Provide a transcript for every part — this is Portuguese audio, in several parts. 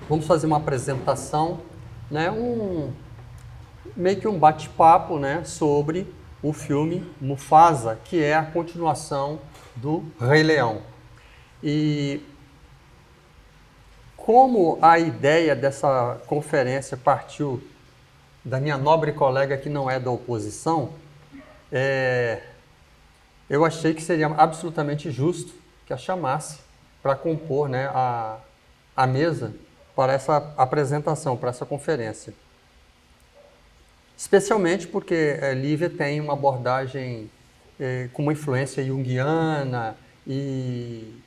Vamos fazer uma apresentação, né, meio que um bate-papo, né, sobre o filme Mufasa, que é a continuação do Rei Leão. E como a ideia dessa conferência partiu da minha nobre colega que não é da oposição, eu achei que seria absolutamente justo que a chamasse para compor, né, a mesa para essa apresentação, para essa conferência. Especialmente porque Lívia tem uma abordagem com uma influência junguiana e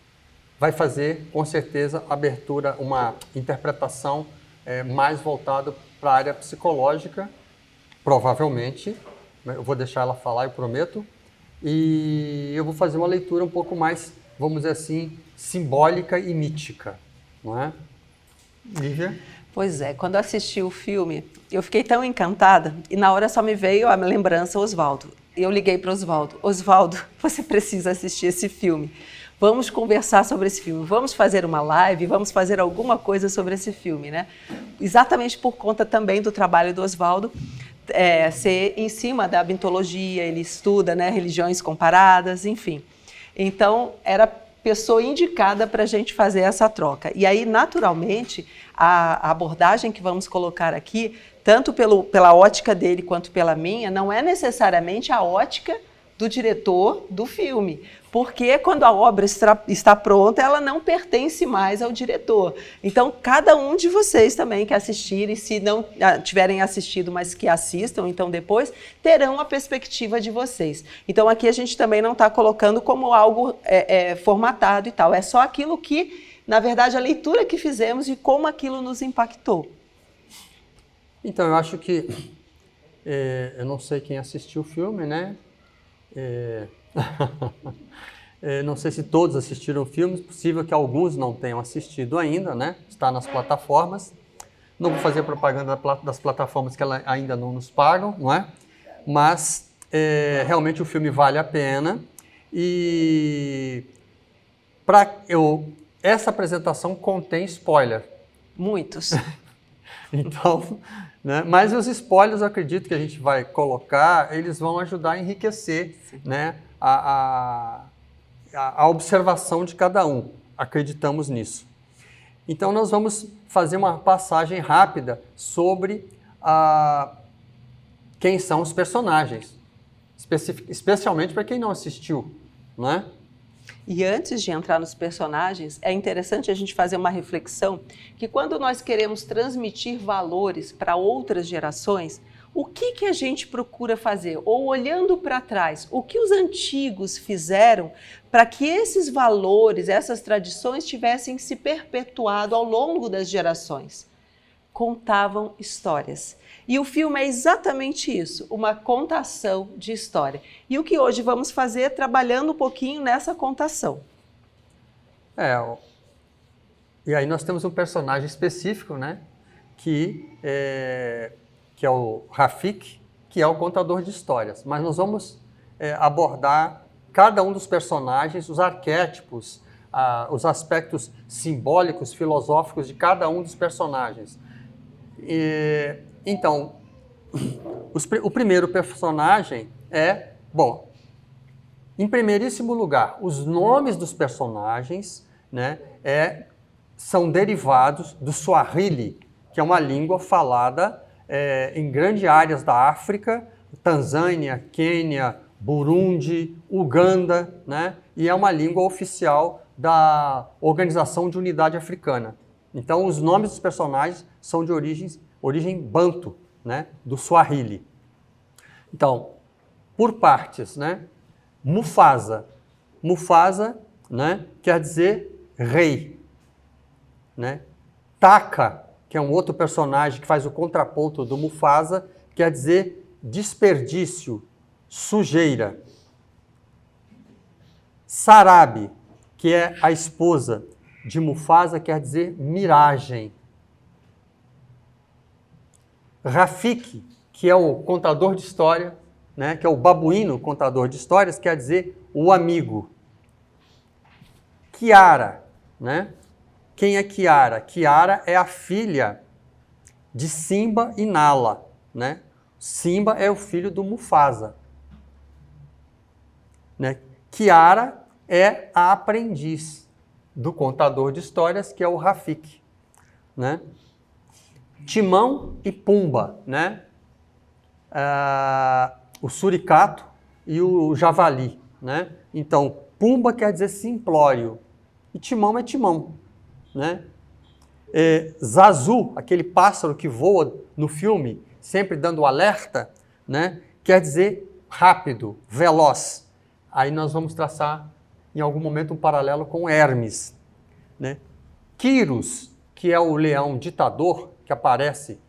vai fazer, com certeza, abertura, uma interpretação mais voltada para a área psicológica, provavelmente. Eu vou deixar ela falar, eu prometo. E eu vou fazer uma leitura um pouco mais, vamos dizer assim, simbólica e mítica, não é? Lívia? Pois é, quando eu assisti o filme, eu fiquei tão encantada e na hora só me veio a lembrança Oswaldo. Eu liguei para Oswaldo. Oswaldo, você precisa assistir esse filme. Vamos conversar sobre esse filme, vamos fazer uma live, vamos fazer alguma coisa sobre esse filme, né? Exatamente por conta também do trabalho do Oswaldo, ser em cima da mitologia, ele estuda, né, religiões comparadas, enfim. Então, era pessoa indicada para a gente fazer essa troca. E aí, naturalmente, a abordagem que vamos colocar aqui, tanto pela ótica dele quanto pela minha, não é necessariamente a ótica do diretor do filme, porque quando a obra está pronta, ela não pertence mais ao diretor. Então, cada um de vocês também que assistirem, se não tiverem assistido, mas que assistam, então depois, terão a perspectiva de vocês. Então, aqui a gente também não está colocando como algo formatado e tal, é só aquilo que, na verdade, a leitura que fizemos e como aquilo nos impactou. Então, eu acho que, eu não sei quem assistiu o filme, né? Não sei se todos assistiram o filme, é possível que alguns não tenham assistido ainda, né? Está nas plataformas. Não vou fazer propaganda das plataformas que ainda não nos pagam, não é? Mas realmente o filme vale a pena. E essa apresentação contém spoiler. Muitos. Então, né? Mas os spoilers, eu acredito que a gente vai colocar, eles vão ajudar a enriquecer, né, a observação de cada um. Acreditamos nisso. Então, nós vamos fazer uma passagem rápida sobre quem são os personagens, especialmente para quem não assistiu, não é? E antes de entrar nos personagens, é interessante a gente fazer uma reflexão que quando nós queremos transmitir valores para outras gerações, o que a gente procura fazer? Ou olhando para trás, o que os antigos fizeram para que esses valores, essas tradições tivessem se perpetuado ao longo das gerações? Contavam histórias. E o filme é exatamente isso, uma contação de história. E o que hoje vamos fazer é trabalhando um pouquinho nessa contação. E aí nós temos um personagem específico, né, que é o Rafiki, que é o contador de histórias. Mas nós vamos abordar cada um dos personagens, os arquétipos, os aspectos simbólicos, filosóficos de cada um dos personagens. Então, o primeiro personagem em primeiríssimo lugar, os nomes dos personagens, né, são derivados do Swahili, que é uma língua falada em grandes áreas da África, Tanzânia, Quênia, Burundi, Uganda, né, e é uma língua oficial da Organização de Unidade Africana. Então, os nomes dos personagens são de origem banto, né, do Swahili. Então, por partes, né, Mufasa, né, quer dizer rei, né? Taka, que é um outro personagem que faz o contraponto do Mufasa, quer dizer desperdício, sujeira. Sarabi, que é a esposa de Mufasa, quer dizer miragem. Rafiki, que é o contador de história, né, que é o babuíno contador de histórias, quer dizer o amigo. Kiara, né, Quem é Kiara? Kiara é a filha de Simba e Nala, né? Simba é o filho do Mufasa, né? Kiara é a aprendiz do contador de histórias, que é o Rafiki, né? Timão e Pumba, né? O suricato e o javali, né? Então, Pumba quer dizer simplório e Timão é Timão, né? Zazu, aquele pássaro que voa no filme, sempre dando alerta, né? Quer dizer rápido, veloz. Aí nós vamos traçar em algum momento um paralelo com Hermes, né? Quiros, que é o leão ditador, que aparece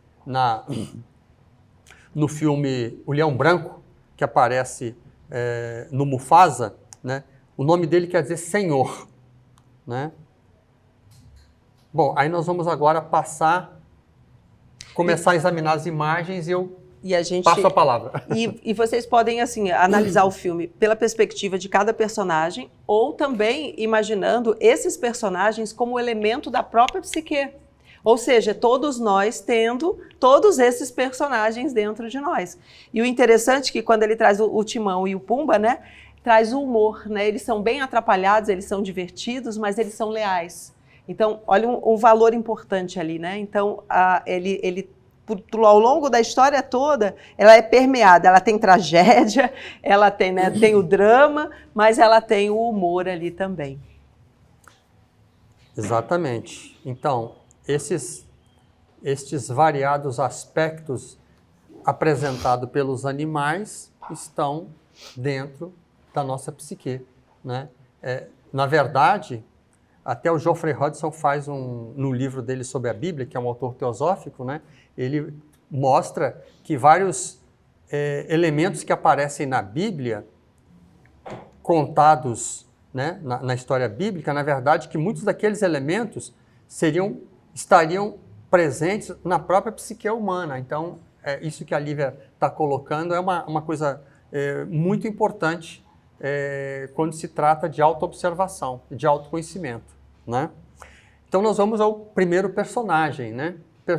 no filme O Leão Branco, que aparece no Mufasa, né? O nome dele quer dizer senhor, né? Bom, aí nós vamos agora começar a examinar as imagens e a gente passo a palavra. E vocês podem, assim, analisar o filme pela perspectiva de cada personagem ou também imaginando esses personagens como elemento da própria psique. Ou seja, todos nós tendo todos esses personagens dentro de nós. E o interessante é que quando ele traz o Timão e o Pumba, né, traz o humor, né? Eles são bem atrapalhados, eles são divertidos, mas eles são leais. Então, olha um valor importante ali, né? Então, ao longo da história toda, ela é permeada, ela tem tragédia, ela tem, né, tem o drama, mas ela tem o humor ali também. Exatamente. Então, estes variados aspectos apresentados pelos animais estão dentro da nossa psique, né? Na verdade, até o Geoffrey Hudson faz no livro dele sobre a Bíblia, que é um autor teosófico, né? Ele mostra que vários elementos que aparecem na Bíblia, contados, né, na história bíblica, na verdade, que muitos daqueles elementos estariam presentes na própria psique humana. Então, isso que a Lívia está colocando é uma coisa muito importante quando se trata de autoobservação, de autoconhecimento, né? Então, nós vamos ao primeiro personagem, né?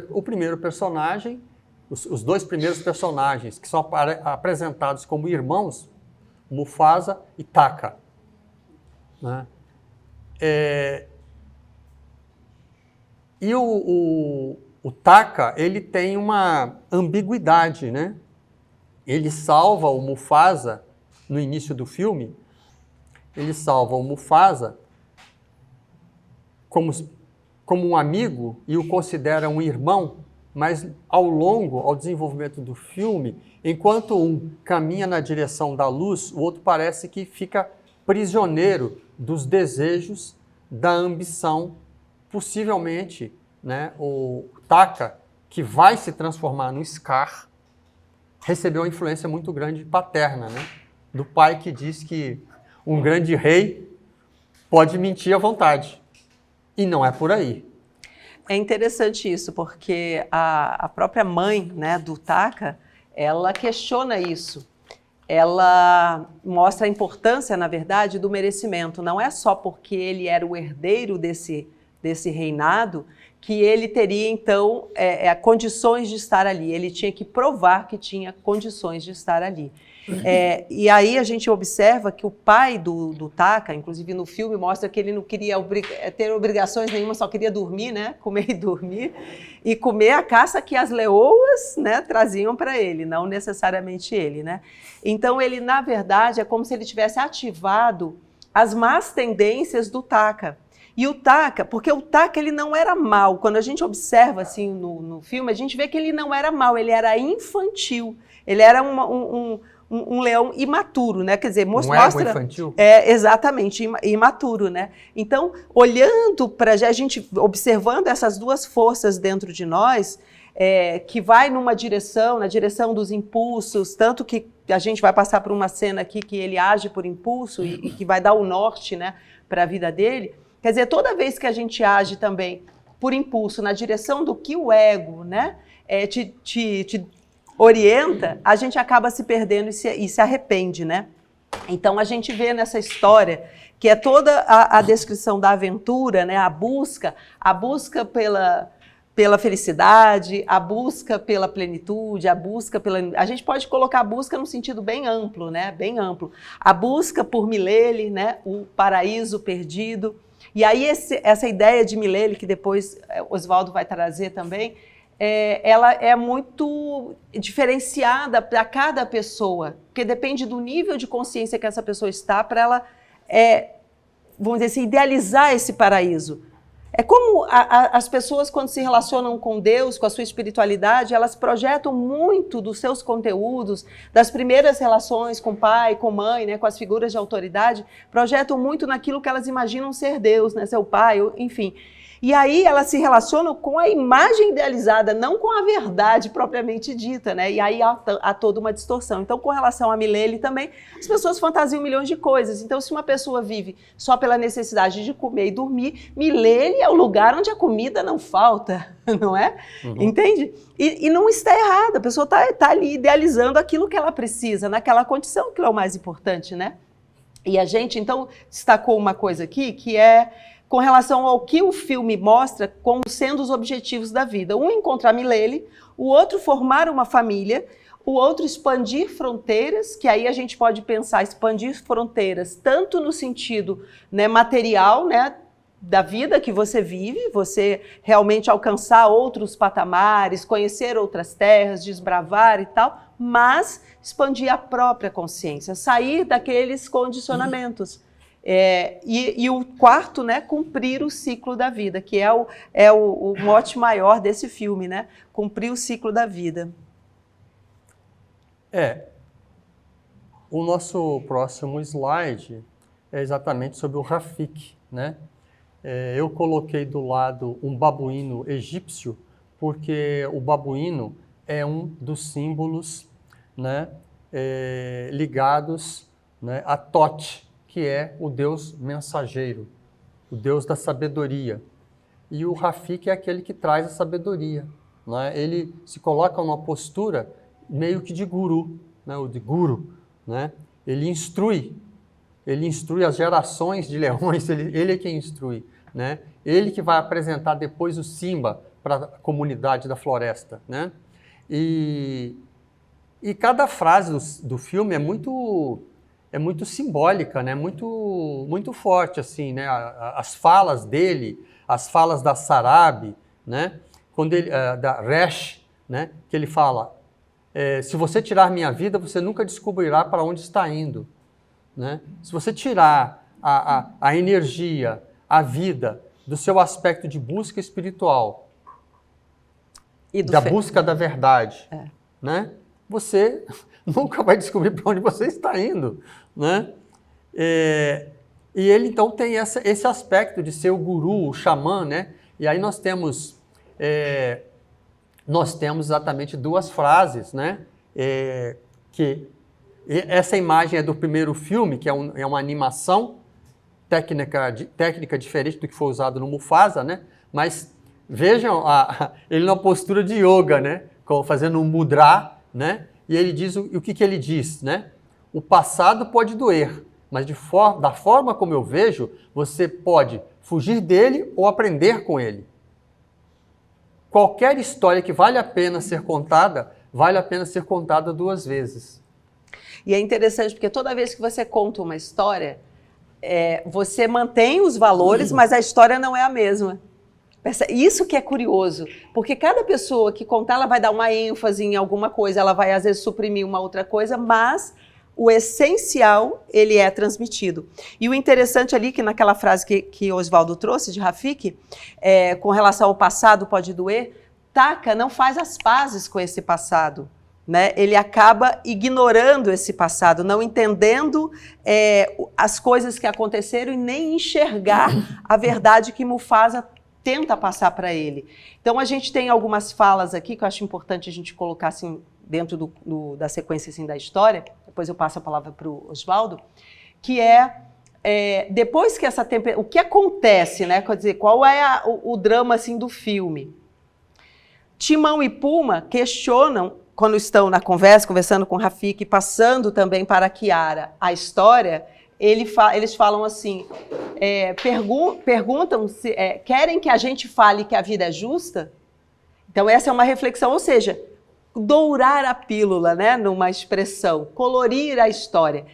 O primeiro personagem, os dois primeiros personagens, que são apresentados como irmãos, Mufasa e Taka, né? E o Taka, ele tem uma ambiguidade, né? Ele salva o Mufasa no início do filme, ele salva o Mufasa como um amigo e o considera um irmão, mas ao desenvolvimento do filme, enquanto um caminha na direção da luz, o outro parece que fica prisioneiro dos desejos, da ambição. Possivelmente, né, o Taka, que vai se transformar no Scar, recebeu uma influência muito grande paterna, né, do pai que diz que um grande rei pode mentir à vontade. E não é por aí. É interessante isso, porque a própria mãe, né, do Taka, ela questiona isso. Ela mostra a importância, na verdade, do merecimento. Não é só porque ele era o herdeiro desse reinado que ele teria, então, condições de estar ali. Ele tinha que provar que tinha condições de estar ali. E aí a gente observa que o pai do Taka, inclusive no filme, mostra que ele não queria ter obrigações nenhuma, só queria dormir, né? Comer e dormir, e comer a caça que as leoas, né, traziam para ele, não necessariamente ele, né? Então ele, na verdade, é como se ele tivesse ativado as más tendências do Taka. E o Taka, porque o Taka ele não era mau, quando a gente observa assim no filme, a gente vê que ele não era mau, ele era infantil, ele era um leão imaturo, né? Quer dizer, mostra... ego infantil? Exatamente, imaturo, né? Então, olhando para a gente, observando essas duas forças dentro de nós, que vai na direção dos impulsos, tanto que a gente vai passar por uma cena aqui que ele age por impulso e que vai dar o norte, né, para a vida dele. Quer dizer, toda vez que a gente age também por impulso na direção do que o ego, né, te orienta, a gente acaba se perdendo e se arrepende, né? Então a gente vê nessa história que é toda a descrição da aventura, né? A busca pela felicidade, a busca pela plenitude, a busca pela... A gente pode colocar a busca num sentido bem amplo, né? Bem amplo. A busca por Milele, né? O paraíso perdido. E aí essa ideia de Milele, que depois Oswaldo vai trazer também, ela é muito diferenciada para cada pessoa, porque depende do nível de consciência que essa pessoa está para ela, vamos dizer assim, idealizar esse paraíso. É como as pessoas, quando se relacionam com Deus, com a sua espiritualidade, elas projetam muito dos seus conteúdos, das primeiras relações com pai, com mãe, né, com as figuras de autoridade, projetam muito naquilo que elas imaginam ser Deus, né, seu pai, enfim. E aí elas se relacionam com a imagem idealizada, não com a verdade propriamente dita, né? E aí há toda uma distorção. Então, com relação a Milele também, as pessoas fantasiam milhões de coisas. Então, se uma pessoa vive só pela necessidade de comer e dormir, Milele é o lugar onde a comida não falta, não é? Uhum. Entende? E não está errado, a pessoa está ali idealizando aquilo que ela precisa, naquela condição, que é o mais importante, né? E a gente, então, destacou uma coisa aqui, que é com relação ao que o filme mostra como sendo os objetivos da vida. Um, encontrar Milele, o outro, formar uma família, o outro, expandir fronteiras, que aí a gente pode pensar expandir fronteiras tanto no sentido, né, material, né, da vida que você vive, você realmente alcançar outros patamares, conhecer outras terras, desbravar e tal, mas expandir a própria consciência, sair daqueles condicionamentos. E o quarto, né, cumprir o ciclo da vida, que é o mote maior desse filme, né? Cumprir o ciclo da vida. O nosso próximo slide é exatamente sobre o Rafik, né? Eu coloquei do lado um babuíno egípcio, porque o babuíno é um dos símbolos, né, ligados, né, a Thoth, que é o Deus mensageiro, o Deus da sabedoria. E o Rafik é aquele que traz a sabedoria, né? Ele se coloca numa postura meio que de guru, né? O de guru, né? Ele instrui as gerações de leões, ele é quem instrui, né? Ele que vai apresentar depois o Simba para a comunidade da floresta, né? E cada frase do filme é muito simbólica, né? Muito forte, assim, né? As falas dele, as falas da Sarabi, né? Quando ele, da Resh, né? Que ele fala, se você tirar minha vida, você nunca descobrirá para onde está indo, né? Se você tirar a energia, a vida do seu aspecto de busca espiritual, e da busca da verdade, né? Você nunca vai descobrir para onde você está indo, né? E ele, então, tem esse aspecto de ser o guru, o xamã, né? E aí nós temos exatamente duas frases, né? Que essa imagem é do primeiro filme, que é uma animação, técnica diferente do que foi usado no Mufasa, né? Mas vejam ele na postura de yoga, né? Fazendo um mudra, né? E ele diz, o que ele diz, né? O passado pode doer, mas da forma como eu vejo, você pode fugir dele ou aprender com ele. Qualquer história que vale a pena ser contada duas vezes. E é interessante porque toda vez que você conta uma história, você mantém os valores, mas a história não é a mesma. Isso que é curioso, porque cada pessoa que contar, ela vai dar uma ênfase em alguma coisa, ela vai às vezes suprimir uma outra coisa, mas o essencial, ele é transmitido. E o interessante ali, que naquela frase que Oswaldo trouxe, de Rafik, com relação ao passado pode doer, Taka não faz as pazes com esse passado, né? Ele acaba ignorando esse passado, não entendendo as coisas que aconteceram e nem enxergar a verdade que Mufasa tenta passar para ele. Então, a gente tem algumas falas aqui que eu acho importante a gente colocar assim, dentro da sequência assim, da história, depois eu passo a palavra para o Oswaldo, que depois que o que acontece, né? Quer dizer, qual é o drama assim, do filme? Timão e Pumba questionam, quando estão na conversando com Rafik, passando também para Kiara a história, eles falam assim, perguntam se querem que a gente fale que a vida é justa? Então essa é uma reflexão, ou seja, dourar a pílula, né, numa expressão, colorir a história.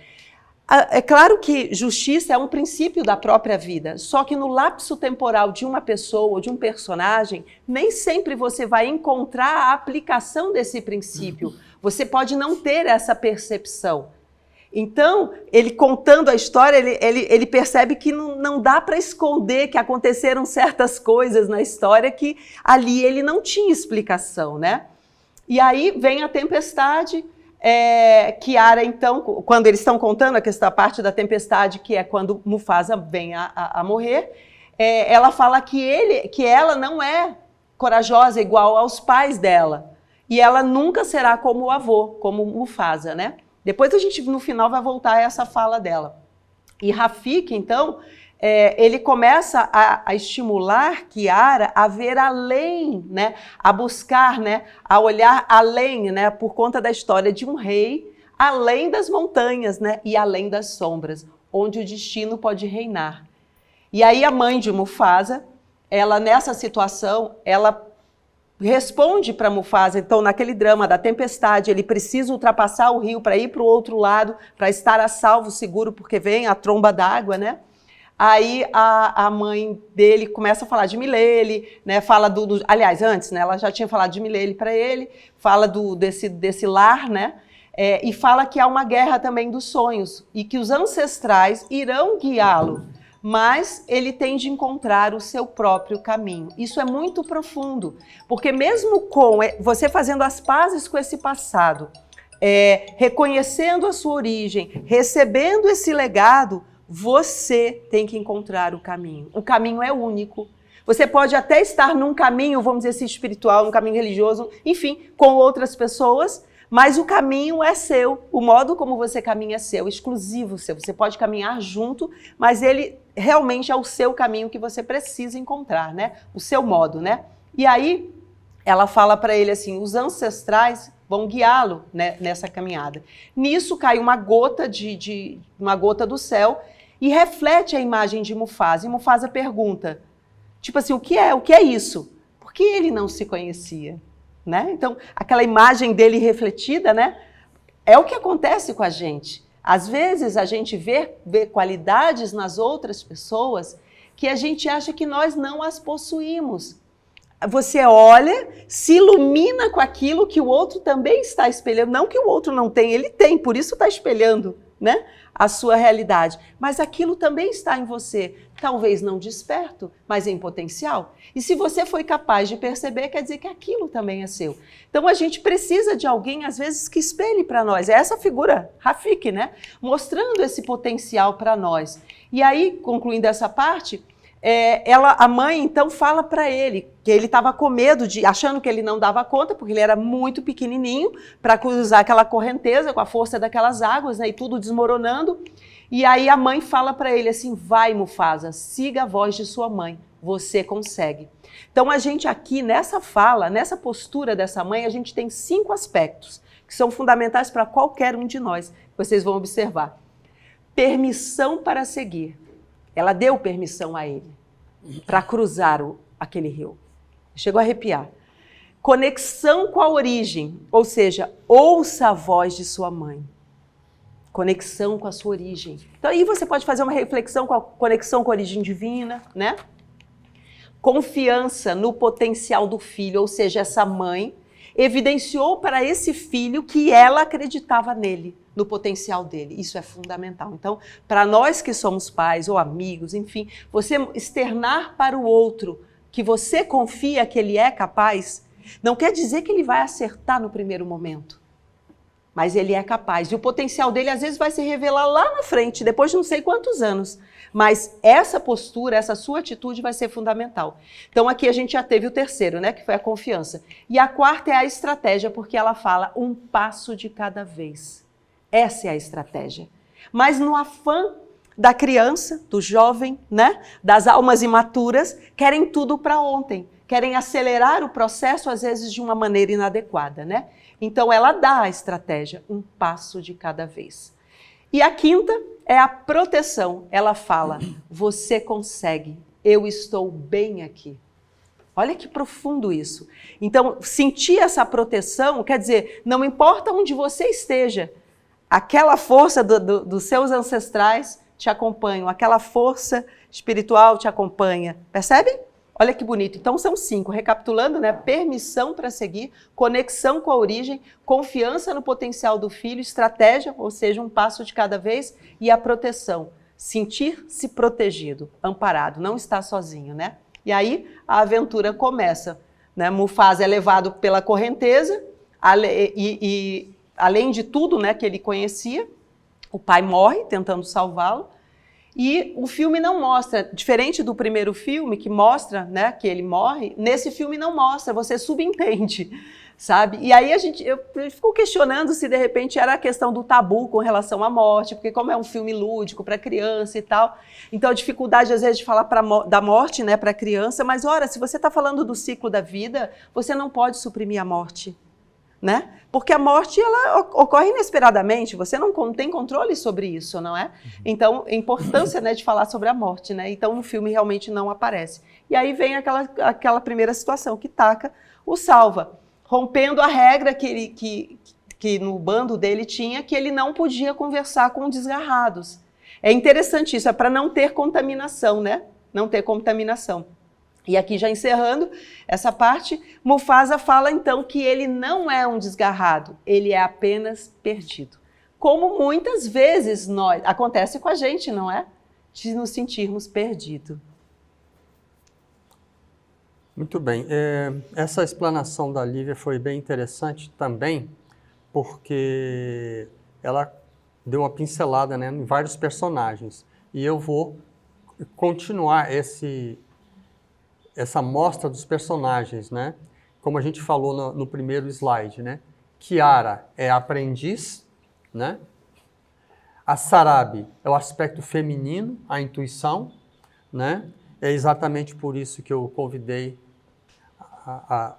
É claro que justiça é um princípio da própria vida, só que no lapso temporal de uma pessoa, de um personagem, nem sempre você vai encontrar a aplicação desse princípio. Você pode não ter essa percepção. Então, ele contando a história, ele percebe que não dá para esconder que aconteceram certas coisas na história que ali ele não tinha explicação, né? E aí vem a tempestade. Kiara, então, quando eles estão contando a parte da tempestade, que é quando Mufasa vem a morrer, ela fala que ela não é corajosa igual aos pais dela. E ela nunca será como o avô, como Mufasa, né? Depois a gente, no final, vai voltar a essa fala dela. E Rafiki, então, ele começa a estimular Kiara a ver além, né? A buscar, né? A olhar além, né? Por conta da história de um rei, além das montanhas, né? E além das sombras, onde o destino pode reinar. E aí a mãe de Mufasa, ela nessa situação, ela responde para Mufasa, então naquele drama da tempestade, ele precisa ultrapassar o rio para ir para o outro lado, para estar a salvo, seguro, porque vem a tromba d'água, né? Aí a mãe dele começa a falar de Milele, né? Fala aliás, antes, né? Ela já tinha falado de Milele para ele, fala desse lar, né? E fala que há uma guerra também dos sonhos e que os ancestrais irão guiá-lo, mas ele tem de encontrar o seu próprio caminho. Isso é muito profundo, porque mesmo com você fazendo as pazes com esse passado, reconhecendo a sua origem, recebendo esse legado, você tem que encontrar o caminho. O caminho é único. Você pode até estar num caminho, vamos dizer assim, espiritual, num caminho religioso, enfim, com outras pessoas, mas o caminho é seu. O modo como você caminha é seu, exclusivo seu. Você pode caminhar junto, mas ele realmente é o seu caminho que você precisa encontrar, né? O seu modo, né? E aí, ela fala para ele assim, os ancestrais vão guiá-lo, né, nessa caminhada. Nisso cai uma gota uma gota do céu e reflete a imagem de Mufasa. E Mufasa pergunta, tipo assim, o que é isso? Por que ele não se conhecia? Né? Então, aquela imagem dele refletida, né? É o que acontece com a gente. Às vezes a gente vê qualidades nas outras pessoas que a gente acha que nós não as possuímos. Você olha, se ilumina com aquilo que o outro também está espelhando. Não que o outro não tem, ele tem, por isso está espelhando, né, a sua realidade. Mas aquilo também está em você. Talvez não desperto, mas em potencial. E se você foi capaz de perceber, quer dizer que aquilo também é seu. Então a gente precisa de alguém, às vezes, que espelhe para nós. É essa figura, Rafiki, né? Mostrando esse potencial para nós. E aí, concluindo essa parte, a mãe então fala para ele que ele estava com medo, achando que ele não dava conta, porque ele era muito pequenininho, para cruzar aquela correnteza com a força daquelas águas, né, e tudo desmoronando. E aí a mãe fala para ele assim, vai Mufasa, siga a voz de sua mãe, você consegue. Então a gente aqui nessa fala, nessa postura dessa mãe, a gente tem 5 aspectos que são fundamentais para qualquer um de nós, vocês vão observar. Permissão para seguir. Ela deu permissão a ele para cruzar aquele rio. Chegou a arrepiar. Conexão com a origem, ou seja, ouça a voz de sua mãe. Conexão com a sua origem. Então aí você pode fazer uma reflexão com a conexão com a origem divina, né? Confiança no potencial do filho, ou seja, essa mãe evidenciou para esse filho que ela acreditava nele, no potencial dele. Isso é fundamental. Então, para nós que somos pais ou amigos, enfim, você externar para o outro que você confia que ele é capaz, não quer dizer que ele vai acertar no primeiro momento, mas ele é capaz. E o potencial dele, às vezes, vai se revelar lá na frente, depois de não sei quantos anos. Mas essa postura, essa sua atitude vai ser fundamental. Então aqui a gente já teve o terceiro, né, que foi a confiança. E a quarta é a estratégia, porque ela fala um passo de cada vez. Essa é a estratégia. Mas no afã da criança, do jovem, né, das almas imaturas, querem tudo para ontem. Querem acelerar o processo, às vezes, de uma maneira inadequada, né? Então ela dá a estratégia, um passo de cada vez. E a quinta é a proteção. Ela fala, você consegue, eu estou bem aqui. Olha que profundo isso. Então, sentir essa proteção, quer dizer, não importa onde você esteja, aquela força dos seus ancestrais te acompanha, aquela força espiritual te acompanha. Percebe? Olha que bonito. Então, são 5. Recapitulando, né? Permissão para seguir, conexão com a origem, confiança no potencial do filho, estratégia, ou seja, um passo de cada vez, e a proteção. Sentir-se protegido, amparado, não estar sozinho, né? E aí a aventura começa, né? Mufasa é levado pela correnteza e além de tudo, né, que ele conhecia, o pai morre tentando salvá-lo e o filme não mostra, diferente do primeiro filme que mostra, né, que ele morre, nesse filme não mostra, você subentende, sabe? E aí eu fico questionando se de repente era a questão do tabu com relação à morte, porque como é um filme lúdico para criança e tal, então a dificuldade às vezes de falar da morte, né, para criança, mas ora, se você está falando do ciclo da vida, você não pode suprimir a morte, né? Porque a morte ela ocorre inesperadamente, você não tem controle sobre isso, não é? Então, a importância, né, de falar sobre a morte, né? Então, no filme realmente não aparece. E aí vem aquela primeira situação que Taka o salva, rompendo a regra que no bando dele tinha, que ele não podia conversar com desgarrados. É interessante isso, é para não ter contaminação, né? Não ter contaminação. E aqui já encerrando essa parte, Mufasa fala então que ele não é um desgarrado, ele é apenas perdido. Como muitas vezes acontece com a gente, não é? De nos sentirmos perdidos. Muito bem. Essa explanação da Lívia foi bem interessante também, porque ela deu uma pincelada, né, em vários personagens. E eu vou continuar essa mostra dos personagens, né? Como a gente falou no primeiro slide, né? Kiara é a aprendiz, né? A Sarabi é o aspecto feminino, a intuição, né? É exatamente por isso que eu convidei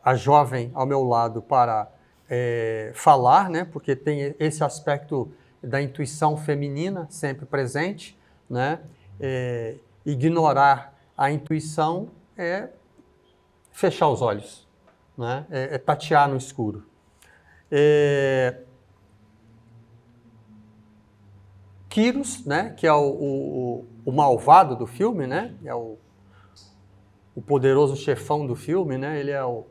a jovem ao meu lado para falar, né? Porque tem esse aspecto da intuição feminina sempre presente, né? Ignorar a intuição é fechar os olhos, né? É tatear no escuro. Kyros, né? Que é o malvado do filme, né? É o poderoso chefão do filme, né? Ele é o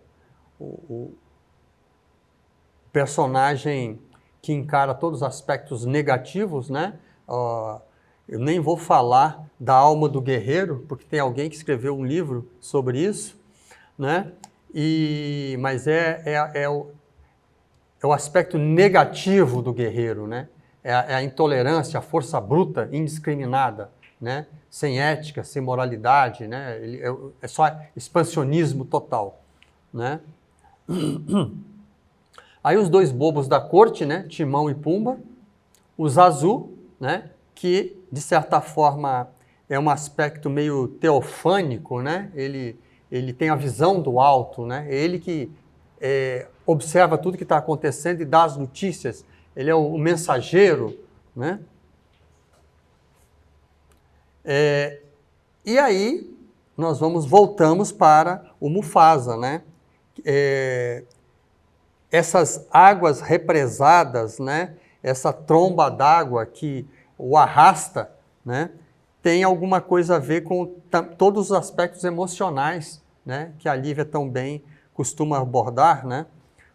personagem que encara todos os aspectos negativos, né? Eu nem vou falar da alma do guerreiro, porque tem alguém que escreveu um livro sobre isso, né? Mas é o aspecto negativo do guerreiro, né? É a intolerância, a força bruta, indiscriminada, né? Sem ética, sem moralidade, né? É só expansionismo total, né? Aí os 2 bobos da corte, né? Timão e Pumba, o Zazu, né? Que, de certa forma, é um aspecto meio teofânico, né? Ele tem a visão do alto, né? É ele que observa tudo que está acontecendo e dá as notícias. Ele é o mensageiro, né? E aí, nós voltamos para o Mufasa, né? Essas águas represadas, né? Essa tromba d'água que o arrasta, né? Tem alguma coisa a ver com todos os aspectos emocionais, né? Que a Lívia tão bem costuma abordar, né?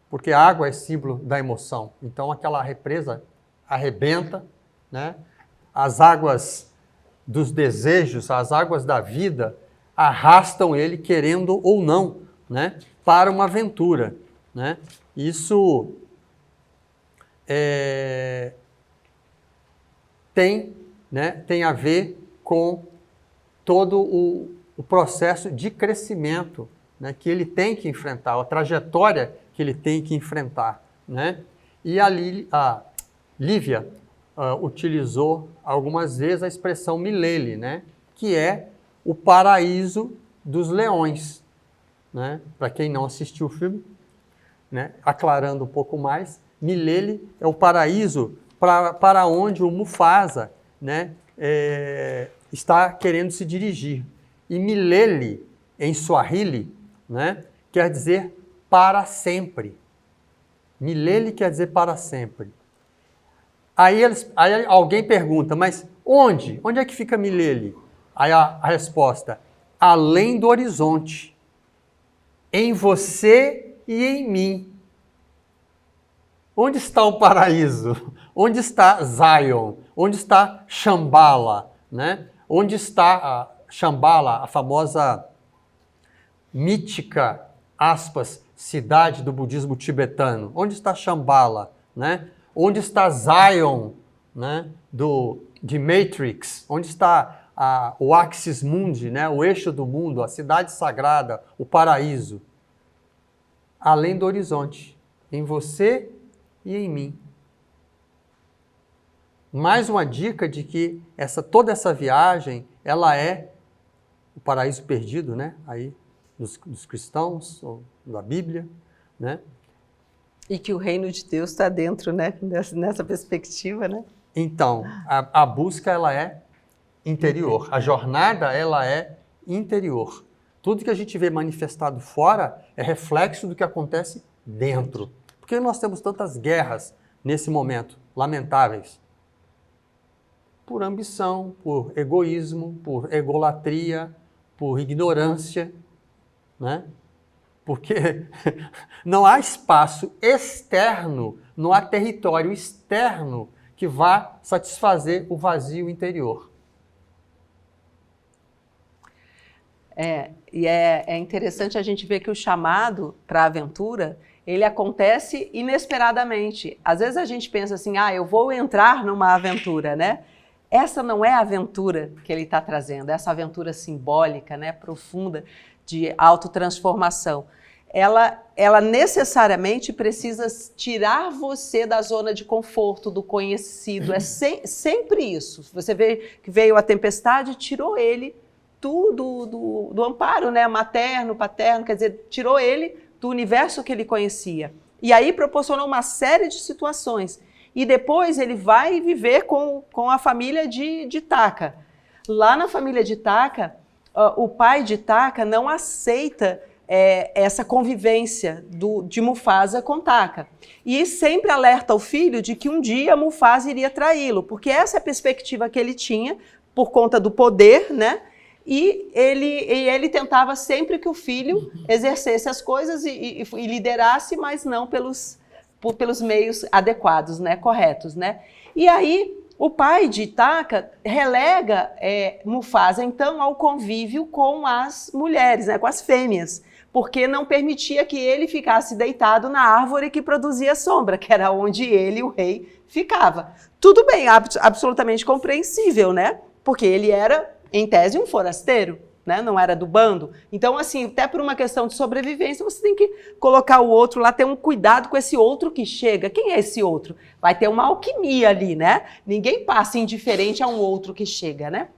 Porque a água é símbolo da emoção. Então, aquela represa arrebenta, né? As águas dos desejos, as águas da vida, arrastam ele, querendo ou não, né? Para uma aventura, né? Isso tem a ver com todo o processo de crescimento, né, que ele tem que enfrentar, a trajetória que ele tem que enfrentar, né? E a Lívia utilizou algumas vezes a expressão Milele, né, que é o paraíso dos leões, né? Para quem não assistiu o filme, né, aclarando um pouco mais, Milele é o paraíso para onde o Mufasa, né, está querendo se dirigir. E Milele, em Swahili, né, quer dizer para sempre. Milele quer dizer para sempre. Aí alguém pergunta, mas onde? Onde é que fica Milele? Aí a resposta, além do horizonte, em você e em mim. Onde está o paraíso? Onde está Zion? Onde está Shambhala? Né? Onde está a Shambhala, a famosa mítica, aspas, cidade do budismo tibetano? Onde está Shambhala? Né? Onde está Zion, né? de Matrix? Onde está o Axis Mundi, né? O eixo do mundo, a cidade sagrada, o paraíso? Além do horizonte, em você e em mim. Mais uma dica de que toda essa viagem, ela é o paraíso perdido, né? Aí, dos cristãos, ou da Bíblia, né? E que o reino de Deus está dentro, né? Nessa perspectiva, né? Então, a busca, ela é interior. A jornada, ela é interior. Tudo que a gente vê manifestado fora é reflexo do que acontece dentro. Por que nós temos tantas guerras nesse momento, lamentáveis? Por ambição, por egoísmo, por egolatria, por ignorância, né? Porque não há espaço externo, não há território externo que vá satisfazer o vazio interior. E é interessante a gente ver que o chamado para a aventura, ele acontece inesperadamente. Às vezes a gente pensa assim, eu vou entrar numa aventura, né? Essa não é a aventura que ele está trazendo, essa aventura simbólica, né, profunda, de autotransformação. Ela necessariamente precisa tirar você da zona de conforto, do conhecido. É sempre isso. Você vê que veio a tempestade, tirou ele do amparo, né, materno, paterno, quer dizer, tirou ele do universo que ele conhecia. E aí proporcionou uma série de situações. E depois ele vai viver com a família de Taka. Lá na família de Taka, o pai de Taka não aceita essa convivência de Mufasa com Taka. E sempre alerta o filho de que um dia Mufasa iria traí-lo, porque essa é a perspectiva que ele tinha por conta do poder, né? E ele tentava sempre que o filho exercesse as coisas e liderasse, mas não pelos meios adequados, né, corretos, né? E aí o pai de Taka relega Mufasa, então, ao convívio com as mulheres, né, com as fêmeas, porque não permitia que ele ficasse deitado na árvore que produzia sombra, que era onde ele, o rei, ficava. Tudo bem, absolutamente compreensível, né? Porque ele era, em tese, um forasteiro, né? Não era do bando. Então, assim, até por uma questão de sobrevivência, você tem que colocar o outro lá, ter um cuidado com esse outro que chega. Quem é esse outro? Vai ter uma alquimia ali, né? Ninguém passa indiferente a um outro que chega, né?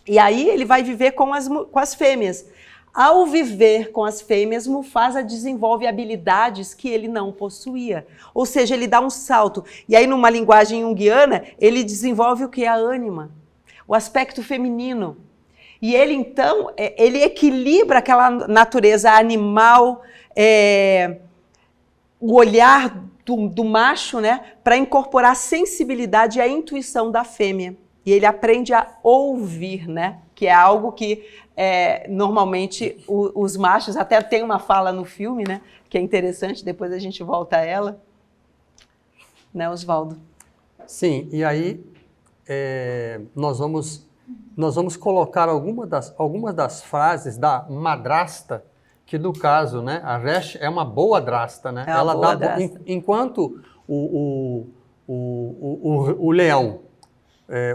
E aí ele vai viver com as fêmeas. Ao viver com as fêmeas, Mufasa desenvolve habilidades que ele não possuía. Ou seja, ele dá um salto. E aí, numa linguagem junguiana, ele desenvolve o que é a ânima, o aspecto feminino. E ele, então, ele equilibra aquela natureza animal, o olhar do macho, né, para incorporar a sensibilidade e a intuição da fêmea. E ele aprende a ouvir, né, que é algo que normalmente os machos, até tem uma fala no filme, né, que é interessante, depois a gente volta a ela. Né, Oswaldo? Sim, e aí nós vamos colocar algumas das frases da madrasta, que no caso, né, a Resh é uma boa drasta, né? Ela dá drasta. Enquanto o leão,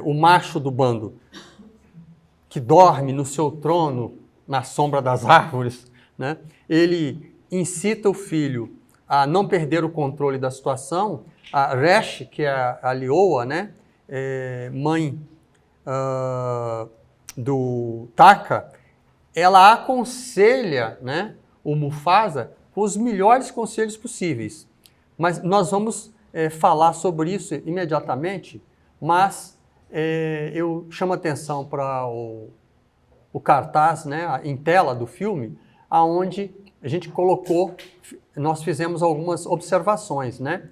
o macho do bando, que dorme no seu trono na sombra das árvores, né, ele incita o filho a não perder o controle da situação. A Resh, que é a leoa, né, mãe do Taka, ela aconselha, né, o Mufasa com os melhores conselhos possíveis. Mas nós vamos falar sobre isso imediatamente, mas eu chamo atenção para o cartaz, né, em tela do filme, aonde a gente colocou, nós fizemos algumas observações, né?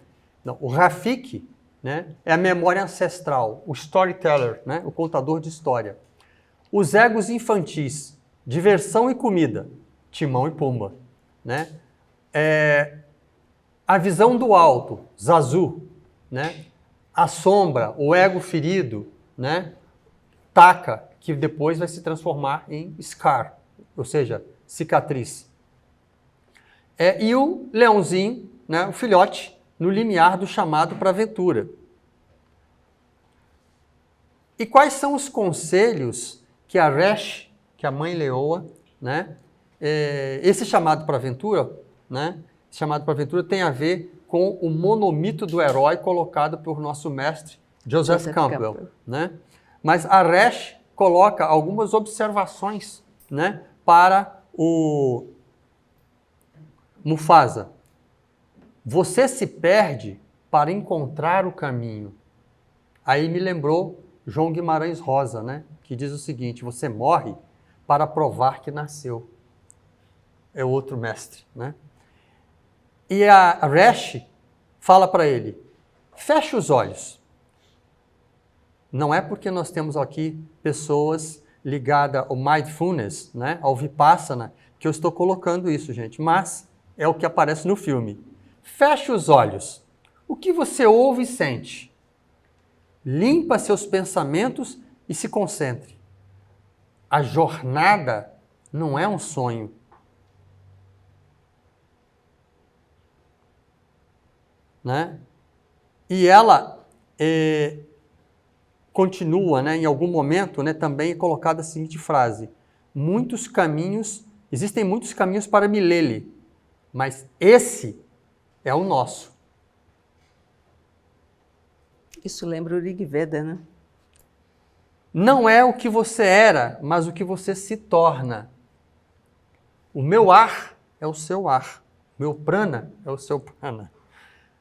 O Rafiki, né, é a memória ancestral, o storyteller, né, o contador de história. Os egos infantis, diversão e comida, Timão e Pumba, né? A visão do alto, Zazu, né? A sombra, o ego ferido, né? Taka, que depois vai se transformar em Scar, ou seja, cicatriz. E o leãozinho, né? O filhote, no limiar do chamado para a aventura. E quais são os conselhos que a Resh, que a mãe leoa, né? Esse chamado para a aventura, né? Esse chamado para a aventura tem a ver com o monomito do herói colocado por nosso mestre Joseph Campbell. Né? Mas a Resh coloca algumas observações, né, para o Mufasa. Você se perde para encontrar o caminho. Aí me lembrou João Guimarães Rosa, né, que diz o seguinte: você morre para provar que nasceu. É outro mestre, né? E a Resh fala para ele: feche os olhos. Não é porque nós temos aqui pessoas ligadas ao mindfulness, né, ao Vipassana, que eu estou colocando isso, gente, mas é o que aparece no filme. Feche os olhos. O que você ouve e sente? Limpa seus pensamentos e se concentre. A jornada não é um sonho. Né? E ela continua, né, em algum momento, né, também é colocada a seguinte frase: existem muitos caminhos para Milele, mas esse é o nosso. Isso lembra o Rig Veda, né? Não é o que você era, mas o que você se torna. O meu ar é o seu ar. O meu prana é o seu prana.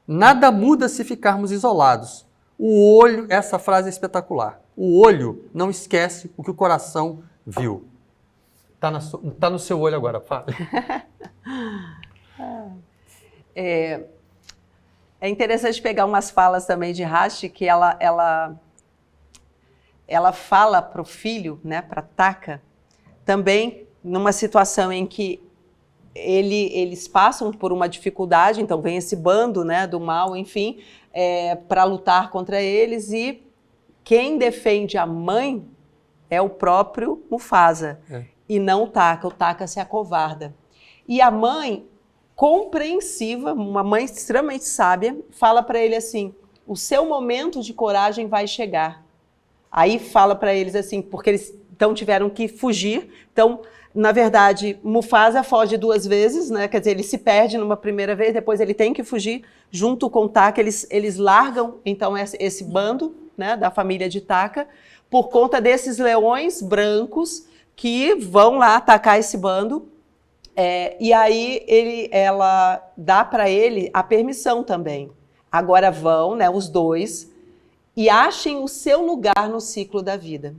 Nada muda se ficarmos isolados. O olho, essa frase é espetacular. O olho não esquece o que o coração viu. Tá no seu olho agora, Fábio. É interessante pegar umas falas também de Rashi, que ela fala para o filho, né, para Taka, também numa situação em que eles passam por uma dificuldade, então vem esse bando, né, do mal, enfim, para lutar contra eles, e quem defende a mãe é o próprio Mufasa, e não o Taka se acovarda. E a mãe, compreensiva, uma mãe extremamente sábia, fala para ele assim: o seu momento de coragem vai chegar. Aí fala para eles assim, porque eles então tiveram que fugir. Então, na verdade, Mufasa foge 2 vezes, né? Quer dizer, ele se perde numa primeira vez, depois ele tem que fugir. Junto com Taka, eles largam então esse bando, né, da família de Taka, por conta desses leões brancos que vão lá atacar esse bando. E aí ela dá para ele a permissão também. Agora vão, né, os 2, e achem o seu lugar no ciclo da vida.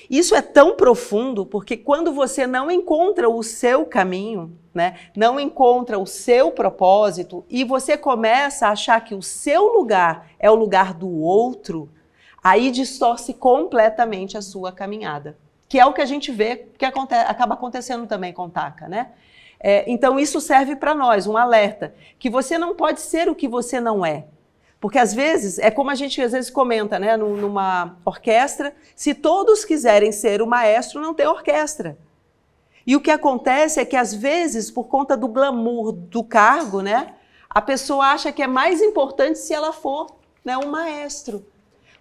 Isso é tão profundo porque quando você não encontra o seu caminho, né, não encontra o seu propósito, e você começa a achar que o seu lugar é o lugar do outro, aí distorce completamente a sua caminhada. Que é o que a gente vê que acaba acontecendo também com Taka, né? Então isso serve para nós, um alerta, que você não pode ser o que você não é. Porque às vezes, é como a gente às vezes comenta, né, numa orquestra, se todos quiserem ser o maestro, não tem orquestra. E o que acontece é que às vezes, por conta do glamour do cargo, né, a pessoa acha que é mais importante se ela for, né, um maestro.